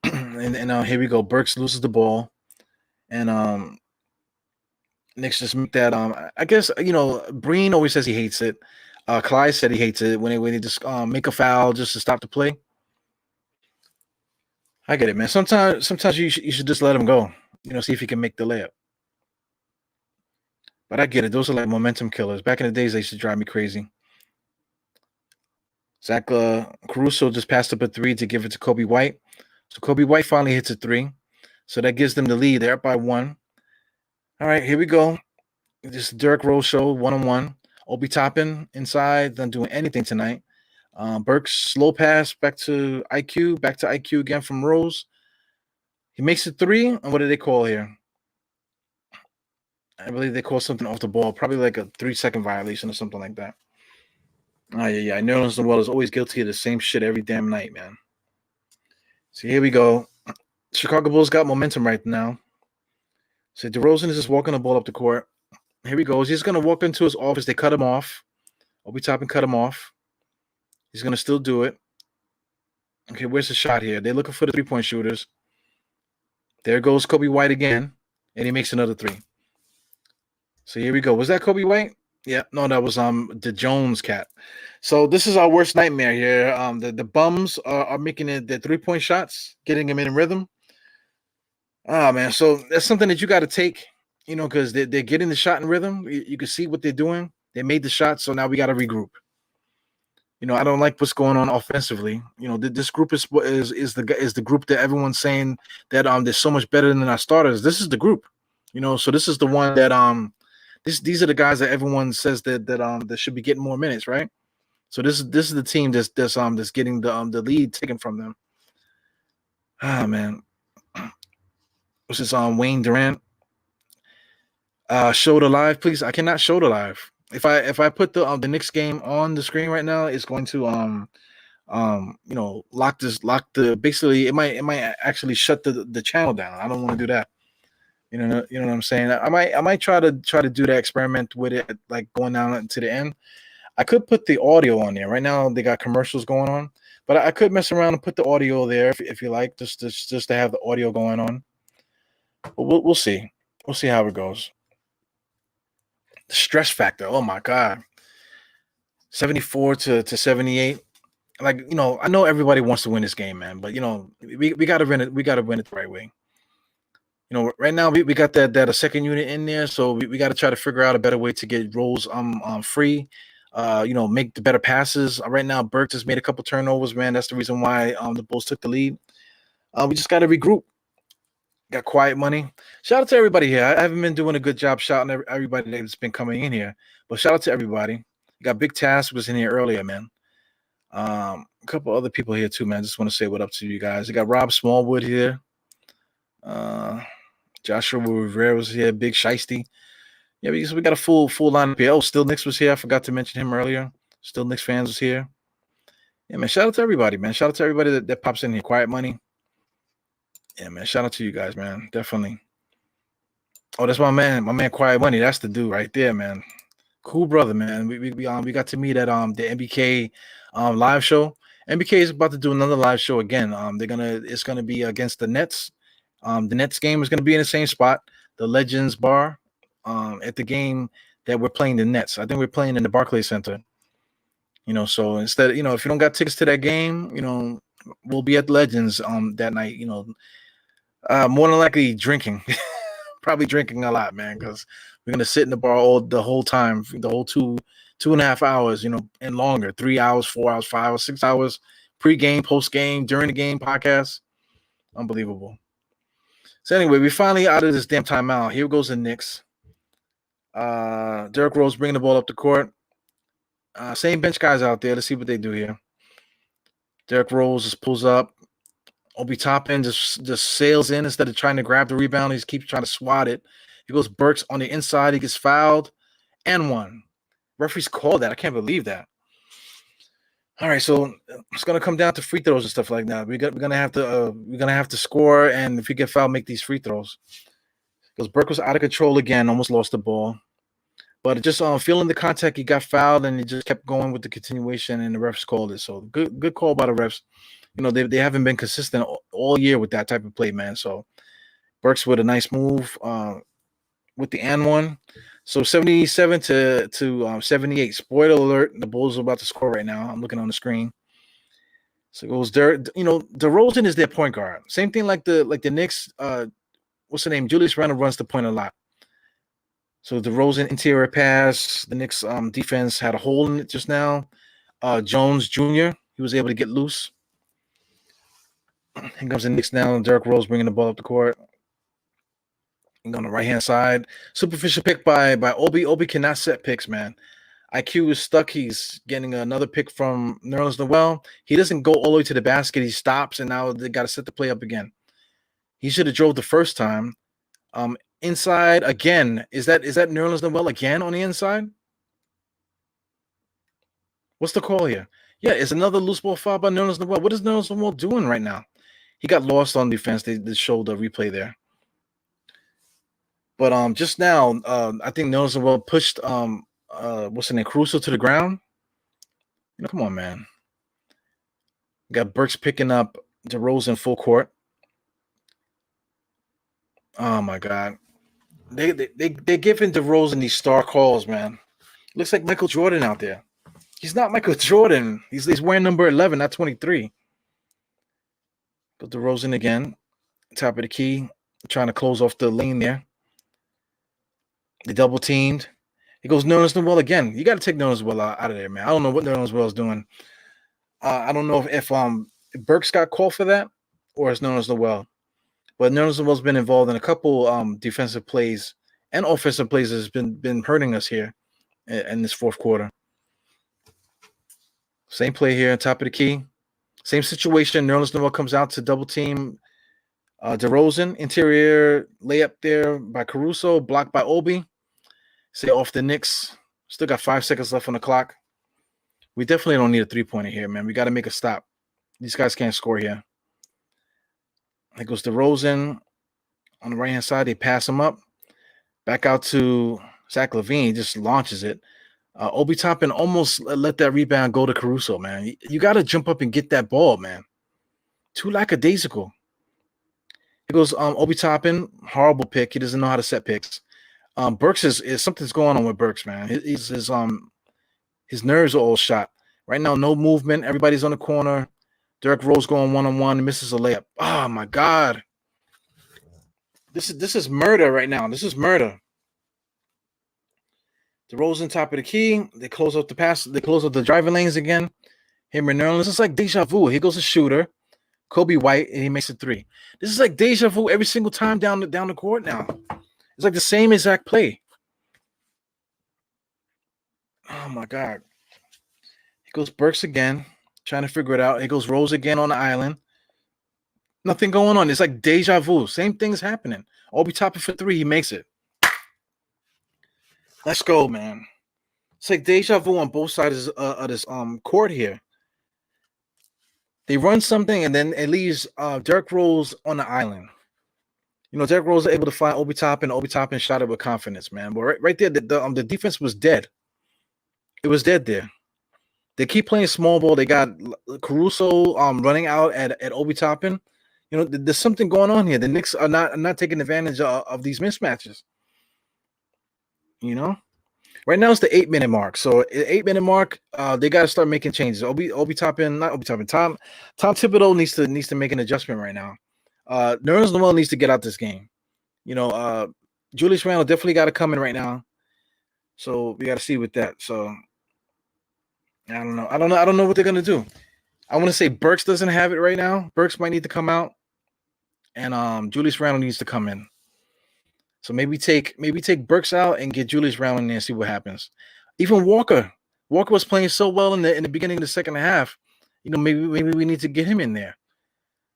and here we go. Burks loses the ball, and Knicks just make that. I guess Breen always says he hates it. Clyde said he hates it when they just make a foul just to stop the play. I get it, man. Sometimes you should just let him go. See if he can make the layup. But I get it. Those are like momentum killers. Back in the days, they used to drive me crazy. Zach Caruso just passed up a 3 to give it to Kobe White. So Kobe White finally hits a 3. So that gives them the lead. They're up by 1. All right, here we go. This is Derrick Rose show, 1-on-1. Obi Toppin inside, not doing anything tonight. Burks, slow pass, back to IQ again from Rose. He makes it 3. And what do they call here? I believe they call something off the ball, probably like a 3-second violation or something like that. Oh, yeah. I know Noel is always guilty of the same shit every damn night, man. So here we go. Chicago Bulls got momentum right now. So DeRozan is just walking the ball up the court. Here he goes. He's going to walk into his office. They cut him off. Obi Toppin cut him off. He's going to still do it. Okay, where's the shot here? They're looking for the 3-point shooters. There goes Kobe White again, and he makes another 3. So here we go. Was that Kobe White? Yeah, no, that was the Jones cat. So this is our worst nightmare here. The bums are making the 3-point shots, getting them in rhythm. Ah, man. So that's something that you got to take, because they're getting the shot in rhythm. You can see what they're doing. They made the shot, so now we got to regroup. I don't like what's going on offensively. This group is the group that everyone's saying that they're so much better than our starters. This is the group, So this is the one that these are the guys that everyone says that should be getting more minutes, right? So this is the team that's getting the lead taken from them. Ah, man, this is Wayne Durant. Show the live, please. I cannot show the live. If I put the Knicks game on the screen right now, it's going to lock the basically it might actually shut the channel down. I don't want to do that. You know what I'm saying? I might try to do that experiment with it, like going down to the end. I could put the audio on there. Right now they got commercials going on, but I could mess around and put the audio there if you like, just to have the audio going on. But we'll see. We'll see how it goes. The stress factor. Oh my God. 74 to 78. Like, I know everybody wants to win this game, man, but we gotta win it. We gotta win it the right way. Right now we got that a second unit in there, so we got to try to figure out a better way to get Rose free. Make the better passes. Right now, Burke just made a couple turnovers, man. That's the reason why the Bulls took the lead. We just got to regroup. Got quiet money. Shout out to everybody here. I haven't been doing a good job shouting at everybody that's been coming in here, but shout out to everybody. You got Big Task was in here earlier, man. A couple other people here too, man. Just want to say what up to you guys. You got Rob Smallwood here. Joshua Rivera was here. Big Shiesty. Yeah, we got a full lineup here. Oh, Still Knicks was here. I forgot to mention him earlier. Still Knicks fans was here. Yeah, man. Shout out to everybody, man. Shout out to everybody that pops in here. Quiet Money. Yeah, man. Shout out to you guys, man. Definitely. Oh, that's my man, Quiet Money. That's the dude right there, man. Cool brother, man. We got to meet at the NBK live show. NBK is about to do another live show again. It's gonna be against the Nets. The Nets game is gonna be in the same spot, the Legends Bar, at the game that we're playing the Nets. I think we're playing in the Barclays Center. So instead, if you don't got tickets to that game, we'll be at the Legends that night. More than likely drinking, probably drinking a lot, man, because we're gonna sit in the bar the whole time, the whole 2.5 hours, and longer, 3 hours, 4 hours, 5 hours, 6 hours, pre-game, post-game, during the game podcast. Unbelievable. So anyway, we finally out of this damn timeout. Here goes the Knicks. Derrick Rose bringing the ball up the court. Same bench guys out there. Let's see what they do here. Derrick Rose just pulls up. Obi Toppin just sails in instead of trying to grab the rebound. He just keeps trying to swat it. He goes Burks on the inside. He gets fouled and one. Referees called that. I can't believe that. All right, so it's gonna come down to free throws and stuff like that. We're gonna have to score, and if we get fouled, make these free throws. Because Burke was out of control again, almost lost the ball. But just feeling the contact, he got fouled, and he just kept going with the continuation, and the refs called it. So good call by the refs. They haven't been consistent all year with that type of play, man. So Burks with a nice move with the and one. So 77 to 78. Spoiler alert: the Bulls are about to score right now. I'm looking on the screen. So it goes there. DeRozan is their point guard. Same thing like the Knicks. What's the name? Julius Randle runs the point a lot. So DeRozan interior pass. The Knicks defense had a hole in it just now. Jones Jr. He was able to get loose. Here comes the Knicks now. Derrick Rose bringing the ball up the court. On the right-hand side. Superficial pick by Obi. Obi cannot set picks, man. IQ is stuck. He's getting another pick from Nerlens Noel. He doesn't go all the way to the basket. He stops, and now they got to set the play up again. He should have drove the first time. Inside again. Is that Nerlens Noel again on the inside? What's the call here? Yeah, it's another loose ball foul by Nerlens Noel. What is Nerlens Noel doing right now? He got lost on defense. They showed the replay there. But just now, I think Nerlens Noel pushed what's the name, Caruso to the ground. Come on, man. Got Burks picking up DeRozan full court. Oh my God, they're giving DeRozan these star calls, man. Looks like Michael Jordan out there. He's not Michael Jordan. He's wearing number 11, not 23. Go DeRozan again, top of the key, trying to close off the lane there. They double teamed. He goes Nerlens Noel again. You got to take Nerlens Noel out of there, man. I don't know what Nerlens Noel is doing. I don't know if Burks got called for that or it's Nerlens Noel. But Nerlens Noel's been involved in a couple defensive plays and offensive plays that's been hurting us here in this fourth quarter. Same play here, top of the key. Same situation. Nerlens Noel comes out to double team DeRozan. Interior layup there by Caruso, blocked by Obi. Say off the Knicks. Still got 5 seconds left on the clock. We definitely don't need a three-pointer here, man. We got to make a stop. These guys can't score here. There goes DeRozan on the right-hand side. They pass him up. Back out to Zach LaVine. He just launches it. Obi Toppin almost let that rebound go to Caruso, man. You got to jump up and get that ball, man. Too lackadaisical. Here goes Obi Toppin. Horrible pick. He doesn't know how to set picks. Burks is something's going on with Burks, man. His nerves are all shot. Right now, no movement. Everybody's on the corner. Derrick Rose going one-on-one and misses a layup. Oh, my God. This is murder right now. This is murder. DeRozan top of the key. They close up the pass. They close up the driving lanes again. Him and Nerlens. This is like deja vu. Here goes a shooter, Kobe White, and he makes a three. This is like deja vu every single time down the court now. It's like the same exact play. Oh, my God. Here goes Burks again, trying to figure it out. Here goes Rose again on the island. Nothing going on. It's like deja vu. Same thing's happening. Obi Toppin for three. He makes it. Let's go, man. It's like deja vu on both sides of this court here. They run something, and then it leaves Derrick Rose on the island. You know, Derrick Rose is able to find Obi Toppin. Obi Toppin shot it with confidence, man. But right there, the defense was dead. It was dead there. They keep playing small ball. They got Caruso running out at Obi Toppin. You know, there's something going on here. The Knicks are not taking advantage of these mismatches. You know, right now it's the 8-minute mark. So 8-minute mark, they got to start making changes. Tom Thibodeau needs to make an adjustment right now. Nerlens Noel needs to get out this game. You know, Julius Randle definitely got to come in right now. So we got to see with that. So I don't know. I don't know what they're gonna do. I want to say Burks doesn't have it right now. Burks might need to come out, and Julius Randle needs to come in. So maybe take Burks out and get Julius Randle in there and see what happens. Even Walker was playing so well in the beginning of the second half. You know, maybe we need to get him in there.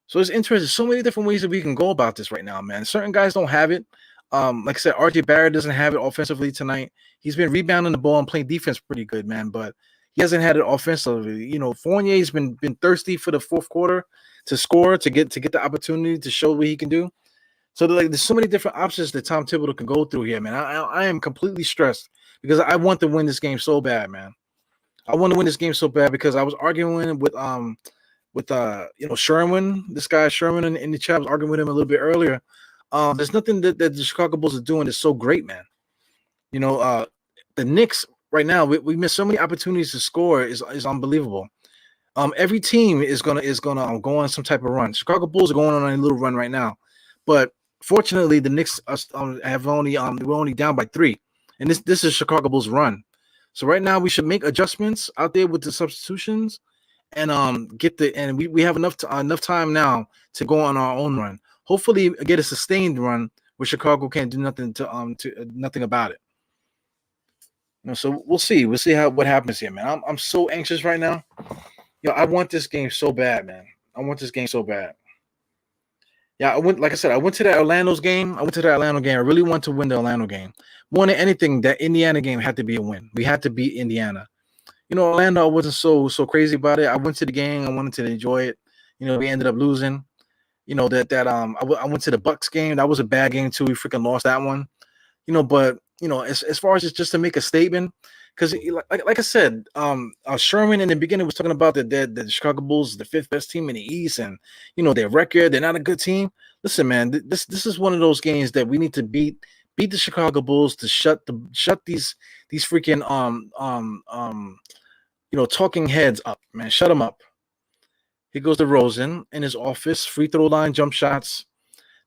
So it's interesting. So many different ways that we can go about this right now, man. Certain guys don't have it. Like I said, RJ Barrett doesn't have it offensively tonight. He's been rebounding the ball and playing defense pretty good, man. But he hasn't had it offensively. You know, Fournier's been thirsty for the fourth quarter to score, to get the opportunity to show what he can do. So there's so many different options that Tom Thibodeau can go through here, man. I am completely stressed because I want to win this game so bad, man. I want to win this game so bad because I was arguing with Sherman, this guy Sherman in the chat. I was arguing with him a little bit earlier. There's nothing that the Chicago Bulls are doing that's so great, man. You know, the Knicks right now, we miss so many opportunities to score is unbelievable. Every team is gonna go on some type of run. Chicago Bulls are going on a little run right now, but fortunately, the Knicks we're only down by 3, and this is Chicago Bulls' run. So right now, we should make adjustments out there with the substitutions, and we have enough time now to go on our own run. Hopefully, get a sustained run where Chicago can't do nothing nothing about it. You know, so we'll see. We'll see what happens here, man. I'm so anxious right now. You know, I want this game so bad, man. I want this game so bad. Yeah, like I said, I went to that Orlando game. I really want to win the Orlando game. More than anything, that Indiana game had to be a win. We had to beat Indiana. You know, Orlando, I wasn't so crazy about it. I went to the game. I wanted to enjoy it. You know, we ended up losing. You know, I went to the Bucks game. That was a bad game too. We freaking lost that one. You know, but you know, as far as just to make a statement, because like I said, Sherman in the beginning was talking about the Chicago Bulls, the 5th best team in the East, and you know their record. They're not a good team. Listen, man, this is one of those games that we need to beat the Chicago Bulls to shut these freaking talking heads up, man. Shut them up. Here goes DeRozan in his office, free throw line, jump shots.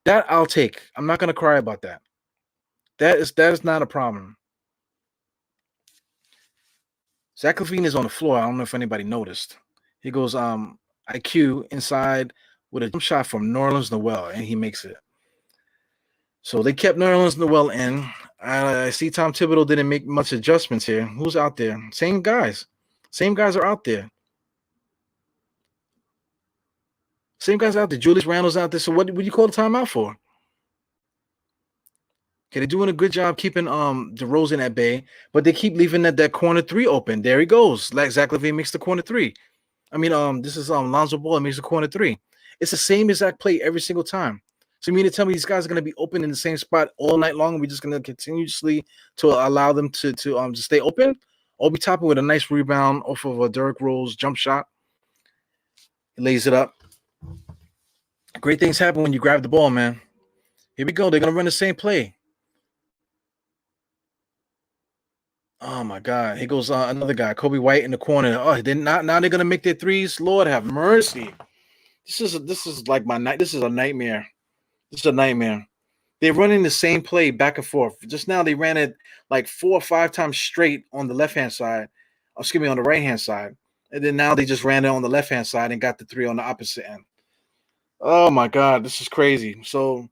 That I'll take. I'm not gonna cry about that. That is not a problem. Zach LaVine is on the floor. I don't know if anybody noticed. He goes IQ inside with a jump shot from Nerlens Noel, and he makes it. So they kept Nerlens Noel in. I see Tom Thibodeau didn't make much adjustments here. Who's out there? Same guys. Same guys are out there. Same guys out there. Julius Randle's out there. So what do you call the timeout for? Okay, they're doing a good job keeping DeRozan at bay, but they keep leaving that corner three open. There he goes. Like Zach LaVine makes the corner three. I mean, this is Lonzo Ball makes the corner three. It's the same exact play every single time. So you mean to tell me these guys are going to be open in the same spot all night long? And we're just going to continuously to allow them to stay open? Obi Toppin with a nice rebound off of a Derrick Rose jump shot. He lays it up. Great things happen when you grab the ball, man. Here we go. They're going to run the same play. Oh, my God. Here goes another guy, Kobe White in the corner. Oh, now they're going to make their threes. Lord have mercy. This is like my night. This is a nightmare. This is a nightmare. They're running the same play back and forth. Just now they ran it like 4 or 5 times straight on the left-hand side. Excuse me, on the right-hand side. And then now they just ran it on the left-hand side and got the three on the opposite end. Oh, my God. This is crazy. So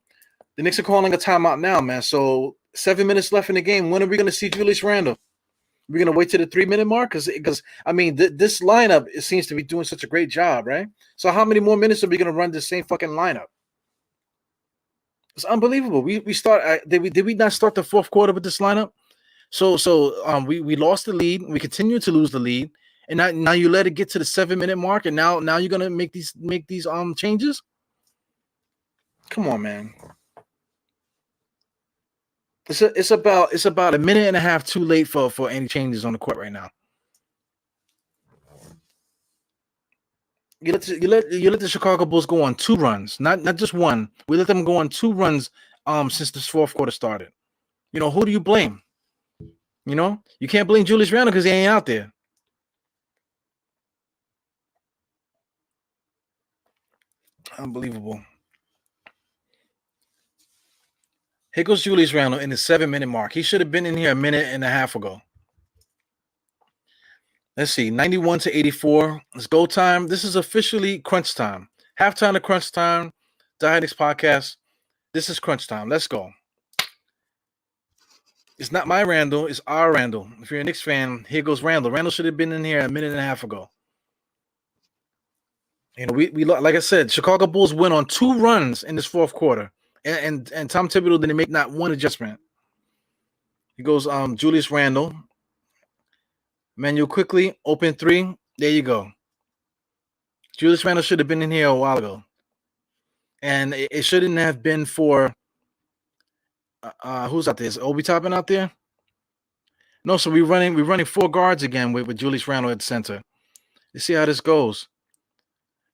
the Knicks are calling a timeout now, man. So 7 minutes left in the game. When are we going to see Julius Randle? We're going to wait to the 3-minute mark? Because I mean, this lineup, it seems to be doing such a great job, right? So how many more minutes are we going to run the same fucking lineup? It's unbelievable. We start. Did we not start the fourth quarter with this lineup? So we lost the lead. We continue to lose the lead, and now you let it get to the 7-minute mark, and now you're gonna make these changes. Come on, man. It's about a minute and a half too late for any changes on the court right now. You let the Chicago Bulls go on 2 runs, not just one. We let them go on 2 runs since this fourth quarter started. You know, who do you blame? You know, you can't blame Julius Randle because he ain't out there. Unbelievable. Here goes Julius Randle in the 7-minute mark. He should have been in here a minute and a half ago. Let's see, 91-84. It's go time. This is officially crunch time. Halftime to crunch time. The Knicks podcast. This is crunch time. Let's go. It's not my Randle. It's our Randle. If you're a Knicks fan, here goes Randle. Randle should have been in here a minute and a half ago. You know, we like I said, Chicago Bulls went on 2 runs in this fourth quarter, and Tom Thibodeau didn't make not one adjustment. He goes Julius Randle. Manuel quickly, open 3. There you go. Julius Randle should have been in here a while ago. And it shouldn't have been for who's out there? Is Obi Toppin out there? No, so we're running 4 guards again with Julius Randle at the center. You see how this goes.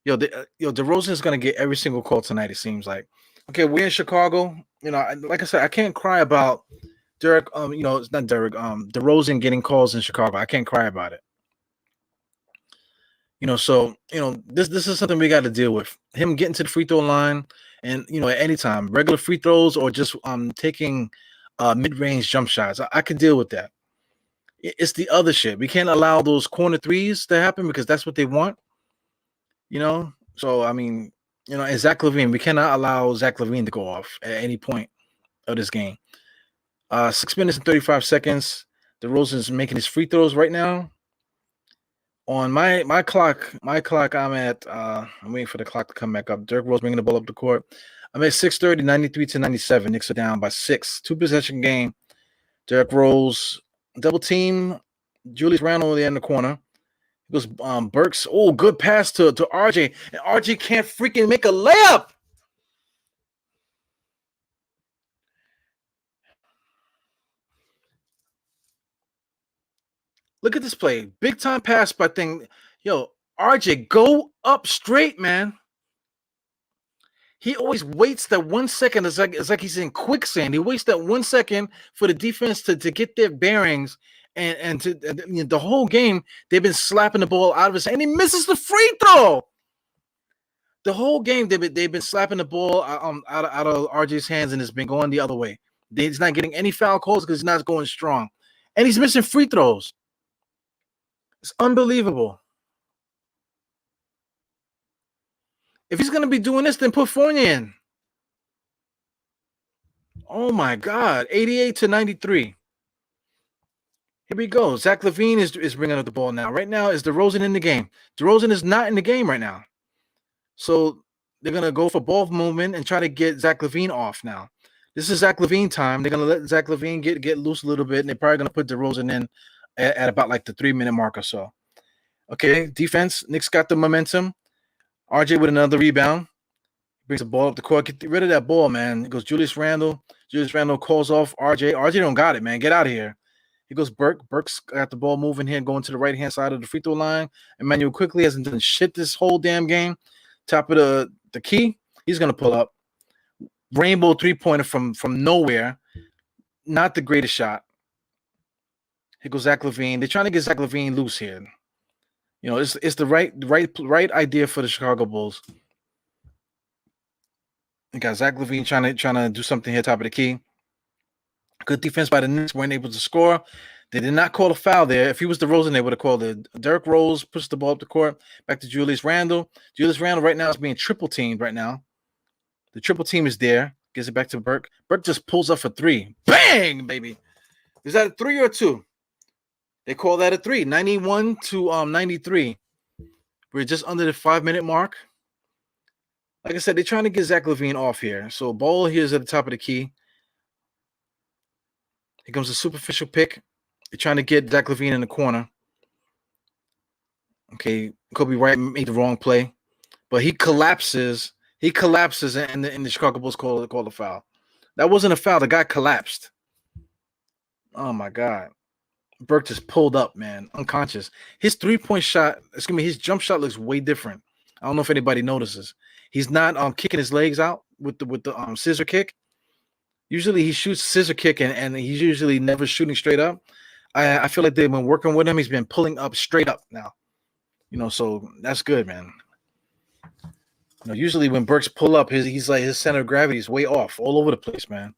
DeRozan is gonna get every single call tonight, it seems like. Okay, we're in Chicago. You know, like I said, I can't cry about Derek, it's not Derek, DeRozan getting calls in Chicago. I can't cry about it. You know, so, this is something we got to deal with. Him getting to the free throw line and, at any time, regular free throws or just taking mid-range jump shots. I can deal with that. It's the other shit. We can't allow those corner threes to happen because that's what they want. So, I mean, and Zach LaVine, we cannot allow Zach LaVine to go off at any point of this game. 6 minutes and 35 seconds. DeRozan's making his free throws right now. On my clock, I'm at I'm waiting for the clock to come back up. Derrick Rose bringing the ball up the court. I'm at 6:30, 93-97. Knicks are down by 6. 2-possession game. Derrick Rose double team. Julius Randle there in the corner. It goes Burks. Oh, good pass to RJ. And RJ can't freaking make a layup. Look at this play. Big time pass by thing. RJ, go up straight, man. He always waits that 1 second. It's like he's in quicksand. He waits that 1 second for the defense to get their bearings. And the whole game, they've been slapping the ball out of his hand. And he misses the free throw. The whole game, they've been slapping the ball out of RJ's hands, and it's been going the other way. He's not getting any foul calls because he's not going strong. And he's missing free throws. It's unbelievable. If he's going to be doing this, then put Fournier in. Oh, my God. 88 to 93. Here we go. Zach LaVine is bringing up the ball now. Right now, is DeRozan in the game? DeRozan is not in the game right now. So they're going to go for ball movement and try to get Zach LaVine off now. This is Zach LaVine time. They're going to let Zach LaVine get loose a little bit, and they're probably going to put DeRozan in at about like the 3-minute mark or so. Okay, defense. Knicks got the momentum. RJ with another rebound. Brings the ball up the court. Get rid of that ball, man. It goes Julius Randle. Julius Randle calls off RJ. RJ don't got it, man. Get out of here. He goes Burke. Burke's got the ball moving here, going to the right-hand side of the free throw line. Emmanuel quickly hasn't done shit this whole damn game. Top of the key. He's going to pull up. Rainbow three-pointer from nowhere. Not the greatest shot. Here goes Zach LaVine. They're trying to get Zach LaVine loose here. You know, it's the right idea for the Chicago Bulls. You got Zach LaVine trying to do something here, top of the key. Good defense by the Knicks, weren't able to score. They did not call a foul there. If he was DeRozan, they would have called it. Derrick Rose pushed the ball up the court. Back to Julius Randle. Julius Randle right now is being triple teamed right now. The triple team is there. Gives it back to Burke. Burke just pulls up for 3. Bang, baby. Is that a 3 or a 2? They call that a 3. 91 to 93. We're just under the 5-minute mark. Like I said, they're trying to get Zach LaVine off here. So ball here is at the top of the key. Here comes a superficial pick. They're trying to get Zach LaVine in the corner. Okay, Kobe White made the wrong play, but he collapses. And the Chicago Bulls call a foul. That wasn't a foul. The guy collapsed. Oh my God. Burke just pulled up, man, unconscious. His three-point shot, his jump shot looks way different. I don't know if anybody notices. He's not kicking his legs out with the scissor kick. Usually he shoots scissor kick and he's usually never shooting straight up. I feel like they've been working with him. He's been pulling up straight up now. You know, so that's good, man. You know, usually when Burks pull up, his center of gravity is way off, all over the place, man.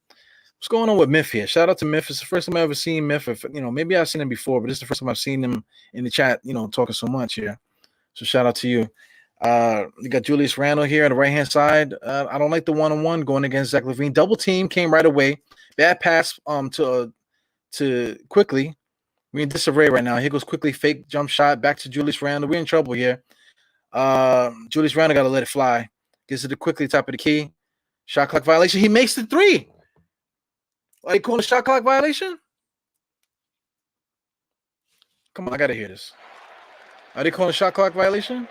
What's going on with Miff here? Shout out to Miff. It's the first time I've ever seen Miff. Maybe I've seen him before, but this is the first time I've seen him in the chat, talking so much here. So shout out to you. You got Julius Randle here on the right-hand side. I don't like the one-on-one going against Zach LaVine. Double team came right away. Bad pass to Quickly. We're in disarray right now. Here goes Quickly, fake jump shot back to Julius Randle. We're in trouble here. Julius Randle got to let it fly. Gets it to Quickly, top of the key. Shot clock violation. He makes the 3. Are they calling a shot clock violation? Come on, I got to hear this. Are they calling a shot clock violation?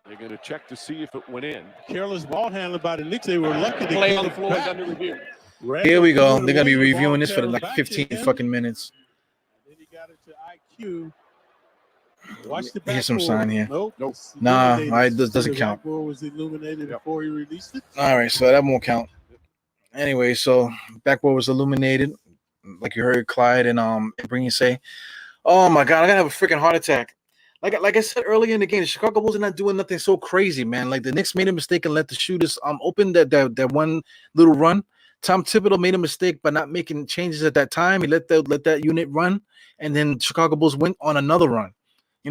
They're going to check to see if it went in. Careless ball handling by the Knicks. They were lucky to play on the floor is under review. Here we go. They're going to be reviewing this for like 15 fucking minutes. Then he got it to IQ. Watch the Here's some sign here. Nope. Nah, it doesn't count. Was illuminated before he released it. All right, so that won't count. Anyway, so backboard was illuminated, like you heard Clyde and Bringy say. Oh my God, I gotta have a freaking heart attack. Like I said earlier in the game, the Chicago Bulls are not doing nothing so crazy, man. Like the Knicks made a mistake and let the shooters open that one little run. Tom Thibodeau made a mistake by not making changes at that time. He let that unit run, and then Chicago Bulls went on another run.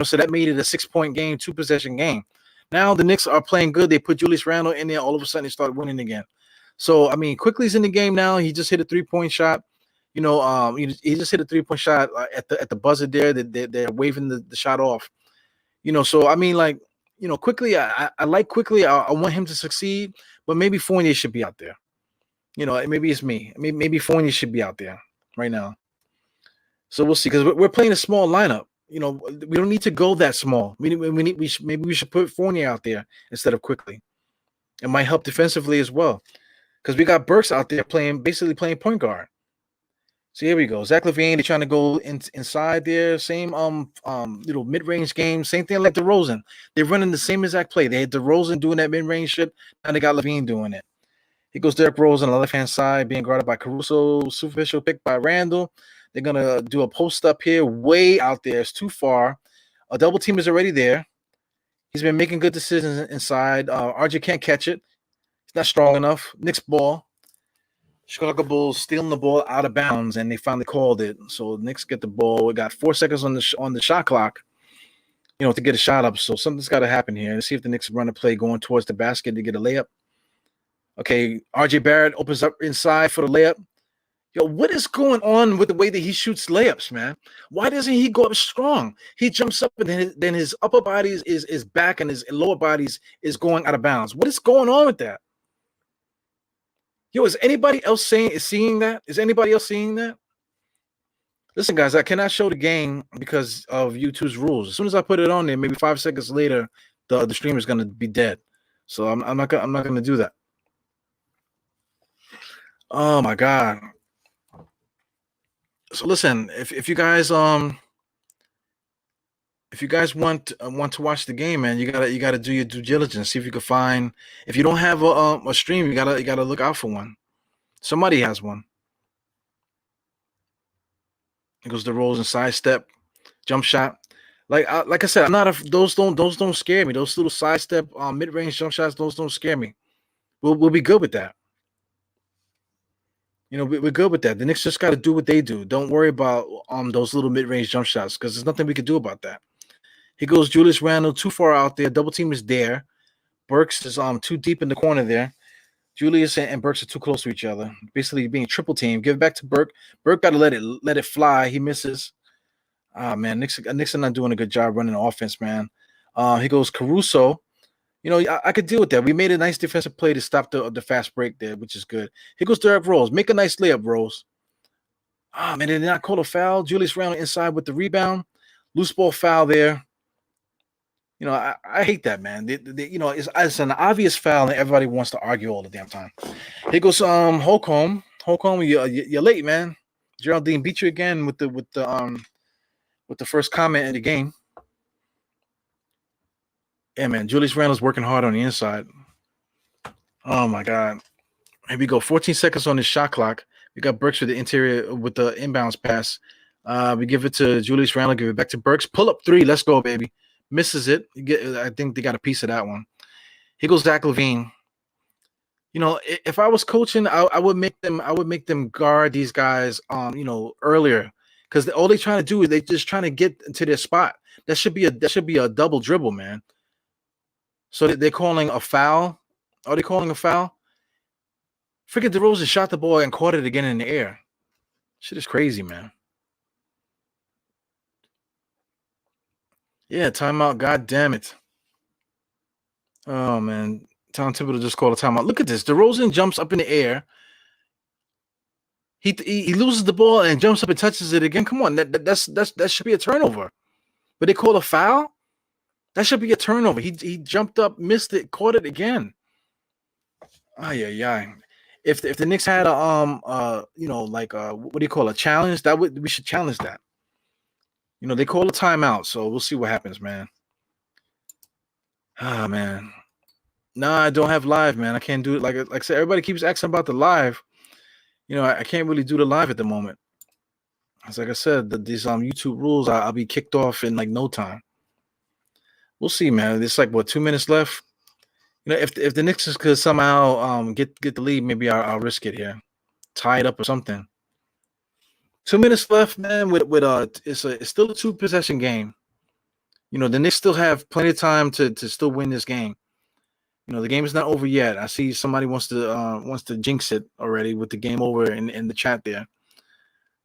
So that made it a 6-point game, 2-possession game. Now the Knicks are playing good. They put Julius Randle in there. All of a sudden, they start winning again. So, I mean, Quickly's in the game now. He just hit a 3-point shot. He just hit a 3-point shot at the buzzer there. They're waving the shot off. So, I mean, Quickly, I like Quickly. I want him to succeed, but maybe Fournier should be out there. Maybe it's me. Maybe Fournier should be out there right now. So we'll see, because we're playing a small lineup. We don't need to go that small. Maybe we should put Fournier out there instead of Quickly. It might help defensively as well, because we got Burks out there basically playing point guard. So here we go. Zach LaVine, they're trying to go inside there. Same mid-range game. Same thing like DeRozan. They're running the same exact play. They had DeRozan doing that mid-range shit. Now they got LaVine doing it. Here goes Derrick Rose on the left-hand side, being guarded by Caruso. Superficial pick by Randle. They're going to do a post-up here way out there. It's too far. A double team is already there. He's been making good decisions inside. RJ can't catch it. He's not strong enough. Knicks ball. Chicago Bulls stealing the ball out of bounds, and they finally called it. So the Knicks get the ball. We got 4 seconds on the shot clock. to get a shot up. So something's got to happen here. Let's see if the Knicks run a play going towards the basket to get a layup. Okay, RJ Barrett opens up inside for the layup. Yo, what is going on with the way that he shoots layups, man? Why doesn't he go up strong? He jumps up and then his upper body is back and his lower body is going out of bounds. What is going on with that? Yo, is anybody else seeing that? Is anybody else seeing that? Listen, guys, I cannot show the game because of YouTube's rules. As soon as I put it on there, maybe 5 seconds later, the stream is gonna be dead. So I'm not gonna do that. Oh my God. So listen, if you guys want to watch the game, man, you gotta do your due diligence. See if you can find. If you don't have a stream, you gotta look out for one. Somebody has one. It goes the rolls and sidestep, jump shot. Like I said, I'm not those don't scare me. Those little sidestep mid range jump shots, those don't scare me. We'll be good with that. We're good with that. The Knicks just got to do what they do. Don't worry about those little mid range jump shots because there's nothing we can do about that. He goes Julius Randle too far out there. Double team is there. Burks is too deep in the corner there. Julius and Burks are too close to each other. Basically being triple team. Give it back to Burke. Burke got to let it fly. He misses. Ah, man, Knicks are not doing a good job running the offense, man. He goes Caruso. I could deal with that. We made a nice defensive play to stop the fast break there, which is good. Here goes Derrick Rose. Make a nice layup, Rose. Ah, man, they did not call a foul. Julius Randle inside with the rebound. Loose ball foul there. I hate that, man. It's an obvious foul, and everybody wants to argue all the damn time. Here goes Holcomb. Holcomb, you're late, man. Geraldine beat you again with the first comment in the game. Yeah, man. Julius Randle's working hard on the inside. Oh my God. Here we go. 14 seconds on the shot clock. We got Burks with the interior with the inbounds pass. We give it to Julius Randle. Give it back to Burks. Pull up three. Let's go, baby. Misses it. I think they got a piece of that one. Here goes Zach LaVine. If I was coaching, I would make them guard these guys earlier because all they're trying to do is they just trying to get into their spot. That should be a double dribble, man. So they're calling a foul. Are they calling a foul? Freaking DeRozan shot the ball and caught it again in the air. Shit is crazy, man. Yeah, timeout. God damn it. Oh, man. Tom Thibodeau just called a timeout. Look at this. DeRozan jumps up in the air. He loses the ball and jumps up and touches it again. Come on. That should be a turnover. But they call a foul? That should be a turnover. He jumped up, missed it, caught it again. Ay. If the Knicks had what do you call a challenge? We should challenge that. They call a timeout, so we'll see what happens, man. Ah, man. Nah, I don't have live, man. I can't do it. Like I said, everybody keeps asking about the live. I can't really do the live at the moment. It's like I said, these YouTube rules, I'll be kicked off in like no time. We'll see, man. It's like 2 minutes left. If the Knicks could somehow get the lead, maybe I'll risk it here, tie it up or something. 2 minutes left, man. It's still a 2-possession game. The Knicks still have plenty of time to still win this game. The game is not over yet. I see somebody wants to jinx it already with the game over in the chat there.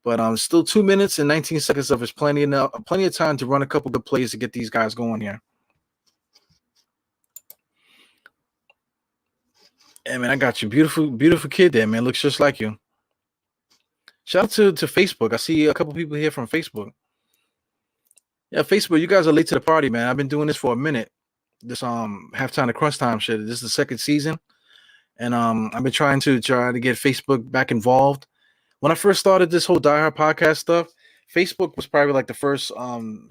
But still 2 minutes and 19 seconds of it's plenty of time to run a couple good plays to get these guys going here. Yeah, man, I got you. Beautiful, beautiful kid there, man. Looks just like you. Shout out to Facebook. I see a couple people here from Facebook. Yeah, Facebook, you guys are late to the party, man. I've been doing this for a minute. This halftime to Crunchtime shit. This is the second season. And I've been trying to get Facebook back involved. When I first started this whole Die Hard podcast stuff, Facebook was probably like the first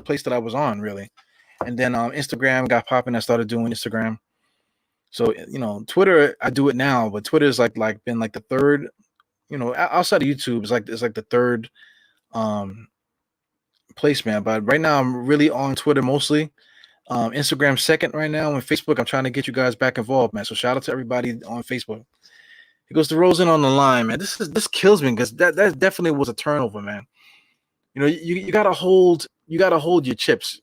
place that I was on, really. And then Instagram got popping. I started doing Instagram. So, Twitter, I do it now, but Twitter is like been like the third, outside of YouTube, it's like the third place, man. But right now I'm really on Twitter mostly. Instagram second right now, and Facebook, I'm trying to get you guys back involved, man. So shout out to everybody on Facebook. He goes to Rosen on the line, man. This kills me because that definitely was a turnover, man. You gotta hold your chips,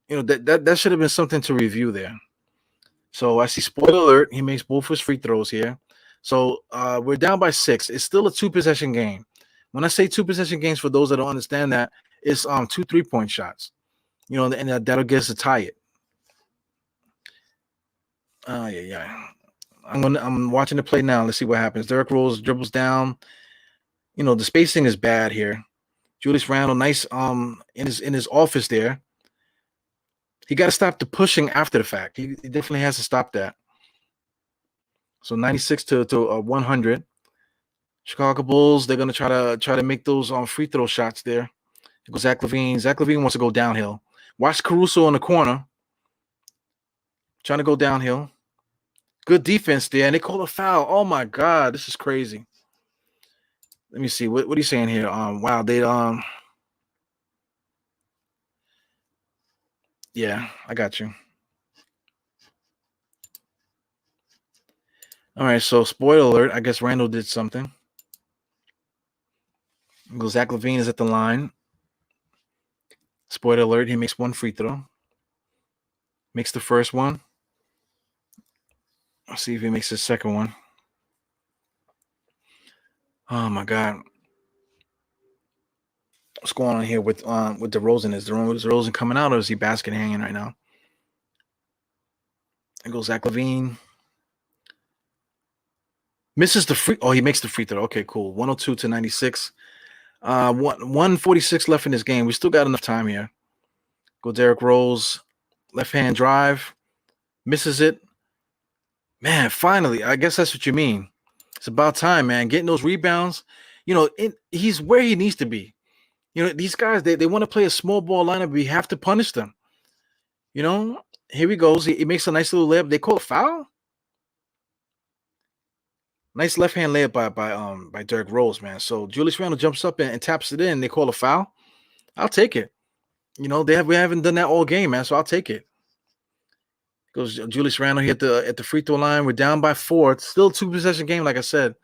that should have been something to review there. So I see spoiler alert. He makes both his free throws here. So we're down by 6. It's still a 2-possession game. When I say 2-possession games, for those that don't understand that, it's 2 3-point shots. And that'll get us to tie it. Yeah. I'm watching the play now. Let's see what happens. Derrick Rose dribbles down. The spacing is bad here. Julius Randle, nice in his office there. He got to stop the pushing after the fact. He definitely has to stop that. So 96 to 100. Chicago Bulls, they're gonna try to make those free throw shots there. Here goes Zach LaVine. Zach LaVine wants to go downhill. Watch Caruso in the corner, trying to go downhill. Good defense there, and they call a foul. Oh my God, this is crazy. Let me see. What are you saying here? Wow, they yeah, I got you. All right, so spoiler alert. I guess Randall did something. Zach LaVine is at the line. Spoiler alert, he makes one free throw. Makes the first one. I'll see if he makes the second one. Oh my God. What's going on here with DeRozan? Is DeRozan coming out, or is he basket hanging right now? There goes Zach LaVine. Misses the free. Oh, he makes the free throw. Okay, cool. 102 to 96. 146 left in this game. We still got enough time here. Go Derrick Rose. Left hand drive. Misses it. Man, finally. I guess that's what you mean. It's about time, man. Getting those rebounds. He's where he needs to be. These guys, they want to play a small ball lineup. We have to punish them. Here he goes. He makes a nice little layup. They call a foul? Nice left hand layup by Derrick Rose, man. So Julius Randle jumps up and taps it in. They call a foul. I'll take it. We haven't done that all game, man. So I'll take it. Goes Julius Randle here at the free throw line. We're down by 4. It's still a 2-possession game, like I said.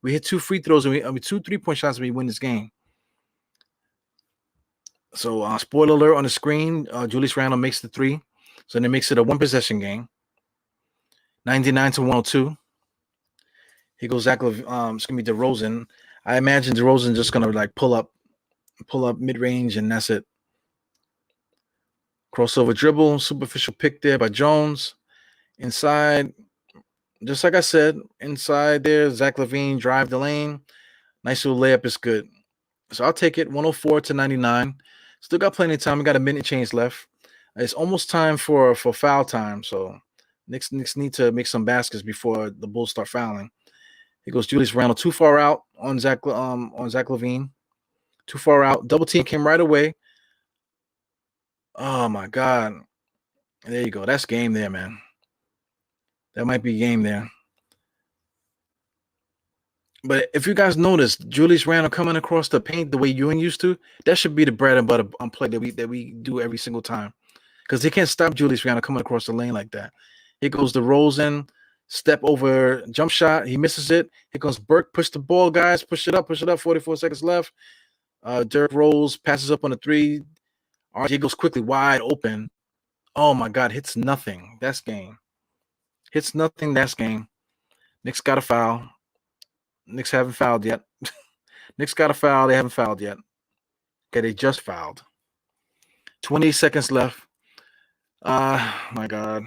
We hit 2 free throws and 2 3-point shots and we win this game. So spoiler alert on the screen. Julius Randle makes the 3. So then it makes it a 1-possession game. 99 to 102. Here goes Zach LaVine. It's gonna be DeRozan. I imagine DeRozan just gonna pull up mid-range, and that's it. Crossover dribble, superficial pick there by Jones. Inside, just like I said, inside there, Zach LaVine drive the lane. Nice little layup is good. So I'll take it. 104 to 99. Still got plenty of time. We got a minute change left. It's almost time for foul time. So Knicks need to make some baskets before the Bulls start fouling. Here goes Julius Randle, too far out on Zach LaVine. Too far out. Double team came right away. Oh my God. There you go. That's game there, man. That might be game there. But if you guys notice, Julius Randle coming across the paint the way Ewing used to, that should be the bread and butter on play that we do every single time. Because they can't stop Julius Randle coming across the lane like that. Here goes DeRozan. Step over, jump shot. He misses it. Here comes Burke. Push the ball, guys. Push it up. 44 seconds left. Derrick Rose passes up on the 3. RJ goes quickly, wide open. Oh, my God. Hits nothing. That's game. Hits nothing. That's game. Knicks got a foul. Knicks haven't fouled yet. Knicks got a foul. They haven't fouled yet. Okay, they just fouled. 28 seconds left. My God.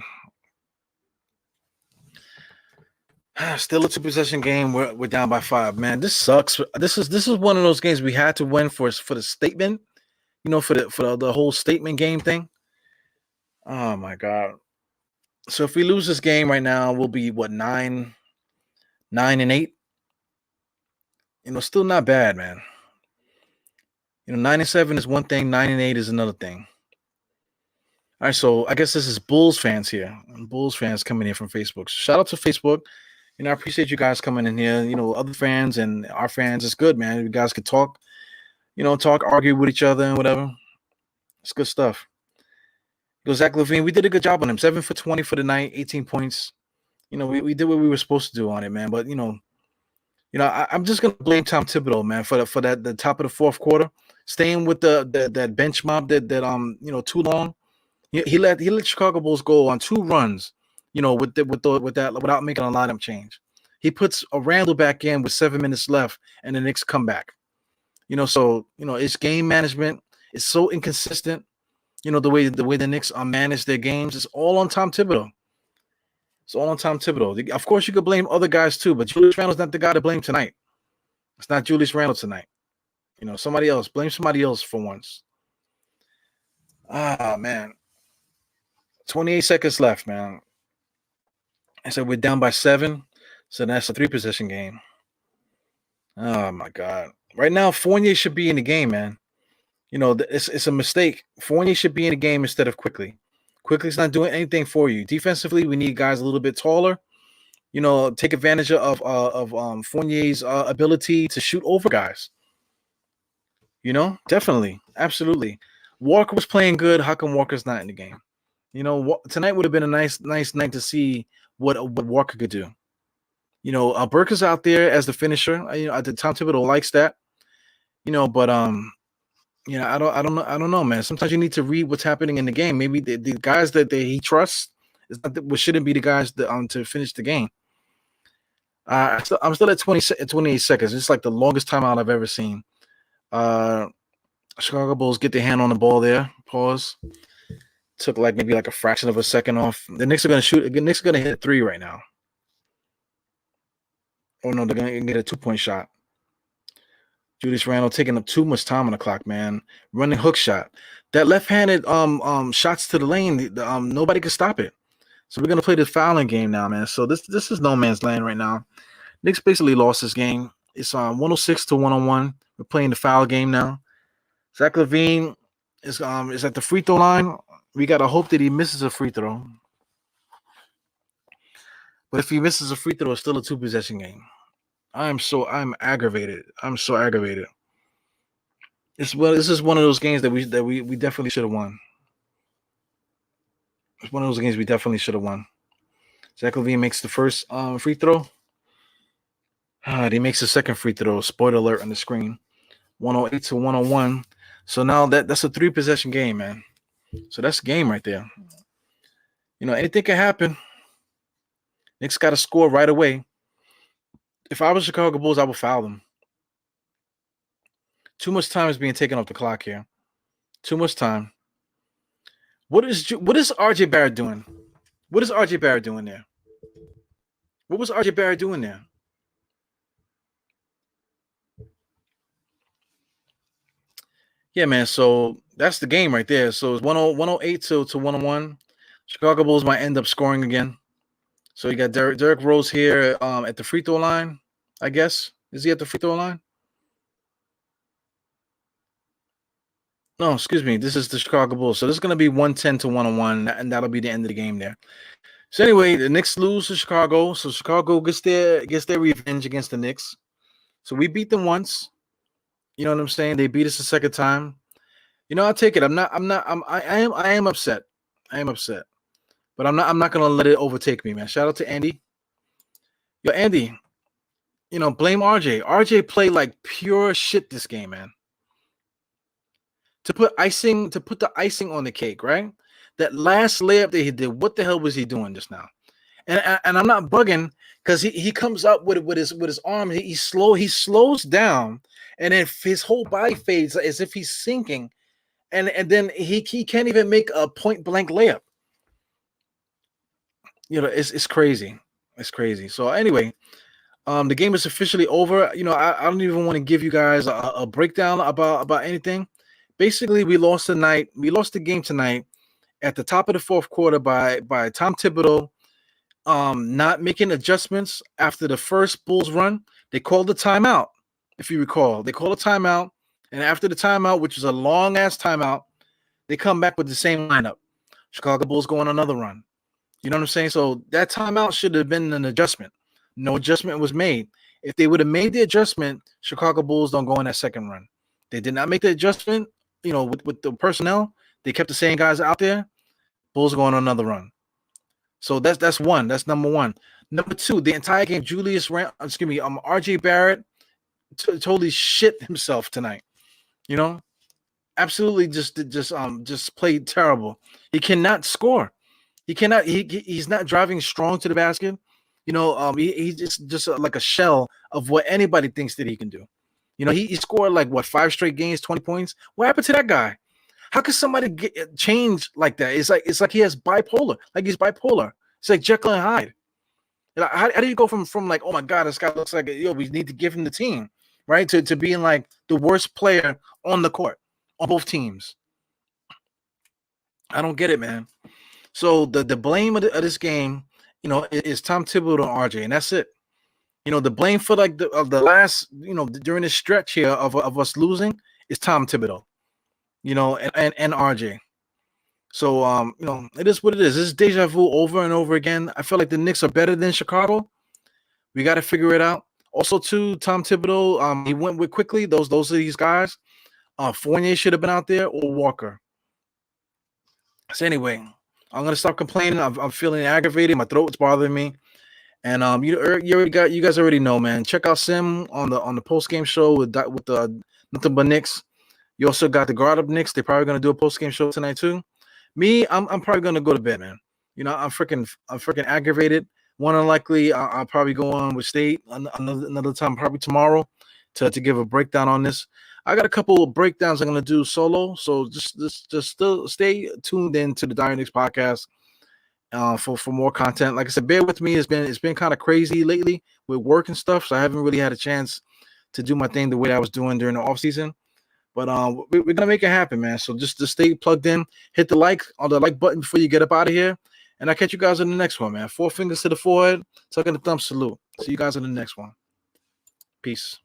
Still a 2-possession game. We're down by 5. Man, this sucks. This is one of those games we had to win for the statement. For the whole statement game thing. Oh my God. So if we lose this game right now, we'll be 9 and 8. Still not bad, man. 9 and 7 is one thing. 9 and 8 is another thing. All right, so I guess this is Bulls fans here. Bulls fans coming in from Facebook. So shout out to Facebook. I appreciate you guys coming in here. Other fans and our fans. It's good, man. You guys could talk, argue with each other and whatever. It's good stuff. Goes Zach LaVine. We did a good job on him. 7 for 20 for the night, 18 points. We did what we were supposed to do on it, man. But I'm just gonna blame Tom Thibodeau, man, for the top of the fourth quarter, staying with that bench mob that too long. He let Chicago Bulls go on 2 runs, with that without making a lineup change. He puts a Randall back in with 7 minutes left, and the Knicks come back. So it's game management. It's so inconsistent. The way the Knicks manage their games. It's all on Tom Thibodeau. It's all on Tom Thibodeau. Of course, you could blame other guys too, but Julius Randle's not the guy to blame tonight. It's not Julius Randle tonight. Somebody else. Blame somebody else for once. Ah, man. 28 seconds left, man. I said we're down by 7, so that's a 3-possession game. Oh, my God. Right now, Fournier should be in the game, man. It's a mistake. Fournier should be in the game instead of Quickly. Quickly's not doing anything for you. Defensively, we need guys a little bit taller. Take advantage of Fournier's ability to shoot over guys. Definitely. Absolutely. Walker was playing good. How come Walker's not in the game? Tonight would have been a nice night to see what Walker could do. Burke is out there as the finisher. I think Tom Thibodeau likes that. But I don't know, man. Sometimes you need to read what's happening in the game. Maybe the guys that he trusts shouldn't be the guys that to finish the game. I'm still at 28 seconds. It's like the longest timeout I've ever seen. Chicago Bulls get their hand on the ball there. Pause. Took maybe a fraction of a second off. The Knicks are going to shoot. The Knicks are going to hit a 3 right now. Oh, no, they're going to get a 2-point shot. Julius Randle taking up too much time on the clock, man. Running hook shot. That left-handed shots to the lane, nobody can stop it. So we're going to play the fouling game now, man. So this is no man's land right now. Knicks basically lost this game. It's 106 to 101. We're playing the foul game now. Zach LaVine is at the free throw line. We got to hope that he misses a free throw. But if he misses a free throw, it's still a 2-possession game. I'm aggravated. I'm so aggravated. This is one of those games that we definitely should have won. It's one of those games we definitely should have won. Zach LaVine makes the first free throw. He makes the second free throw. Spoiler alert on the screen. 108 to 101. So now that's a 3-possession game, man. So that's a game right there. Anything can happen. Knicks got to score right away. If I was Chicago Bulls, I would foul them. Too much time is being taken off the clock here. Too much time. What is RJ Barrett doing? What is RJ Barrett doing there? What was RJ Barrett doing there? Yeah, man. So that's the game right there. So it's 108 to 101. Chicago Bulls might end up scoring again. So you got Derrick Rose here at the free throw line, I guess. Is he at the free throw line? No, excuse me. This is the Chicago Bulls. So this is going to be 110 to 101, and that'll be the end of the game there. So anyway, the Knicks lose to Chicago. So Chicago gets their revenge against the Knicks. So we beat them once. You know what I'm saying? They beat us the second time. I'll take it. I am upset. I am upset. But I'm not gonna let it overtake me, man. Shout out to Andy. Yo, Andy, blame RJ. RJ played like pure shit this game, man. To put the icing on the cake, right? That last layup that he did, what the hell was he doing just now? And I'm not bugging because he comes up with his arm. He slows down, and then his whole body fades as if he's sinking, and then he can't even make a point blank layup. It's crazy. It's crazy. So anyway, the game is officially over. I don't even want to give you guys a breakdown about anything. Basically, we lost the game tonight at the top of the fourth quarter by Tom Thibodeau not making adjustments after the first Bulls run. They called the timeout, if you recall. They called a timeout, and after the timeout, which was a long-ass timeout, they come back with the same lineup. Chicago Bulls go on another run. You know what I'm saying? So that timeout should have been an adjustment. No adjustment was made. If they would have made the adjustment, Chicago Bulls don't go on that second run. They did not make the adjustment, with the personnel. They kept the same guys out there. Bulls go on another run. So that's one. That's number one. Number two, the entire game, RJ Barrett totally shit himself tonight. absolutely just played terrible. He cannot score. He cannot. He's not driving strong to the basket. He's just like a shell of what anybody thinks that he can do. He scored like what 5 straight games, 20 points. What happened to that guy? How could somebody change like that? It's like he has bipolar. Like he's bipolar. It's like Jekyll and Hyde. How do you go from like, oh my God, this guy looks like we need to give him the team, right? To being like the worst player on the court on both teams. I don't get it, man. So the blame of this game, is Tom Thibodeau and RJ, and that's it. The blame for like the last, during this stretch here of us losing is Tom Thibodeau, and RJ. So it is what it is. This is deja vu over and over again. I feel like the Knicks are better than Chicago. We got to figure it out. Also, too, Tom Thibodeau, he went with quickly. Those are these guys. Fournier should have been out there, or Walker. So anyway, I'm gonna stop complaining. I'm feeling aggravated. My throat's bothering me. And you guys already know, man. Check out Sim on the post game show with the Nothing But Knicks. You also got the Guard Up Knicks. They're probably gonna do a post game show tonight too. Me, I'm probably gonna go to bed, man. I'm freaking aggravated. One unlikely, I'll probably go on with State another time, probably tomorrow, to give a breakdown on this. I got a couple of breakdowns I'm gonna do solo, so just still stay tuned in to the Dire Knicks podcast for more content. Like I said, bear with me. It's been kind of crazy lately with work and stuff, so I haven't really had a chance to do my thing the way I was doing during the off season. But we're gonna make it happen, man. So just stay plugged in. Hit the like button before you get up out of here, and I'll catch you guys in the next one, man. 4 fingers to the forehead, tucking the thumb salute. See you guys in the next one. Peace.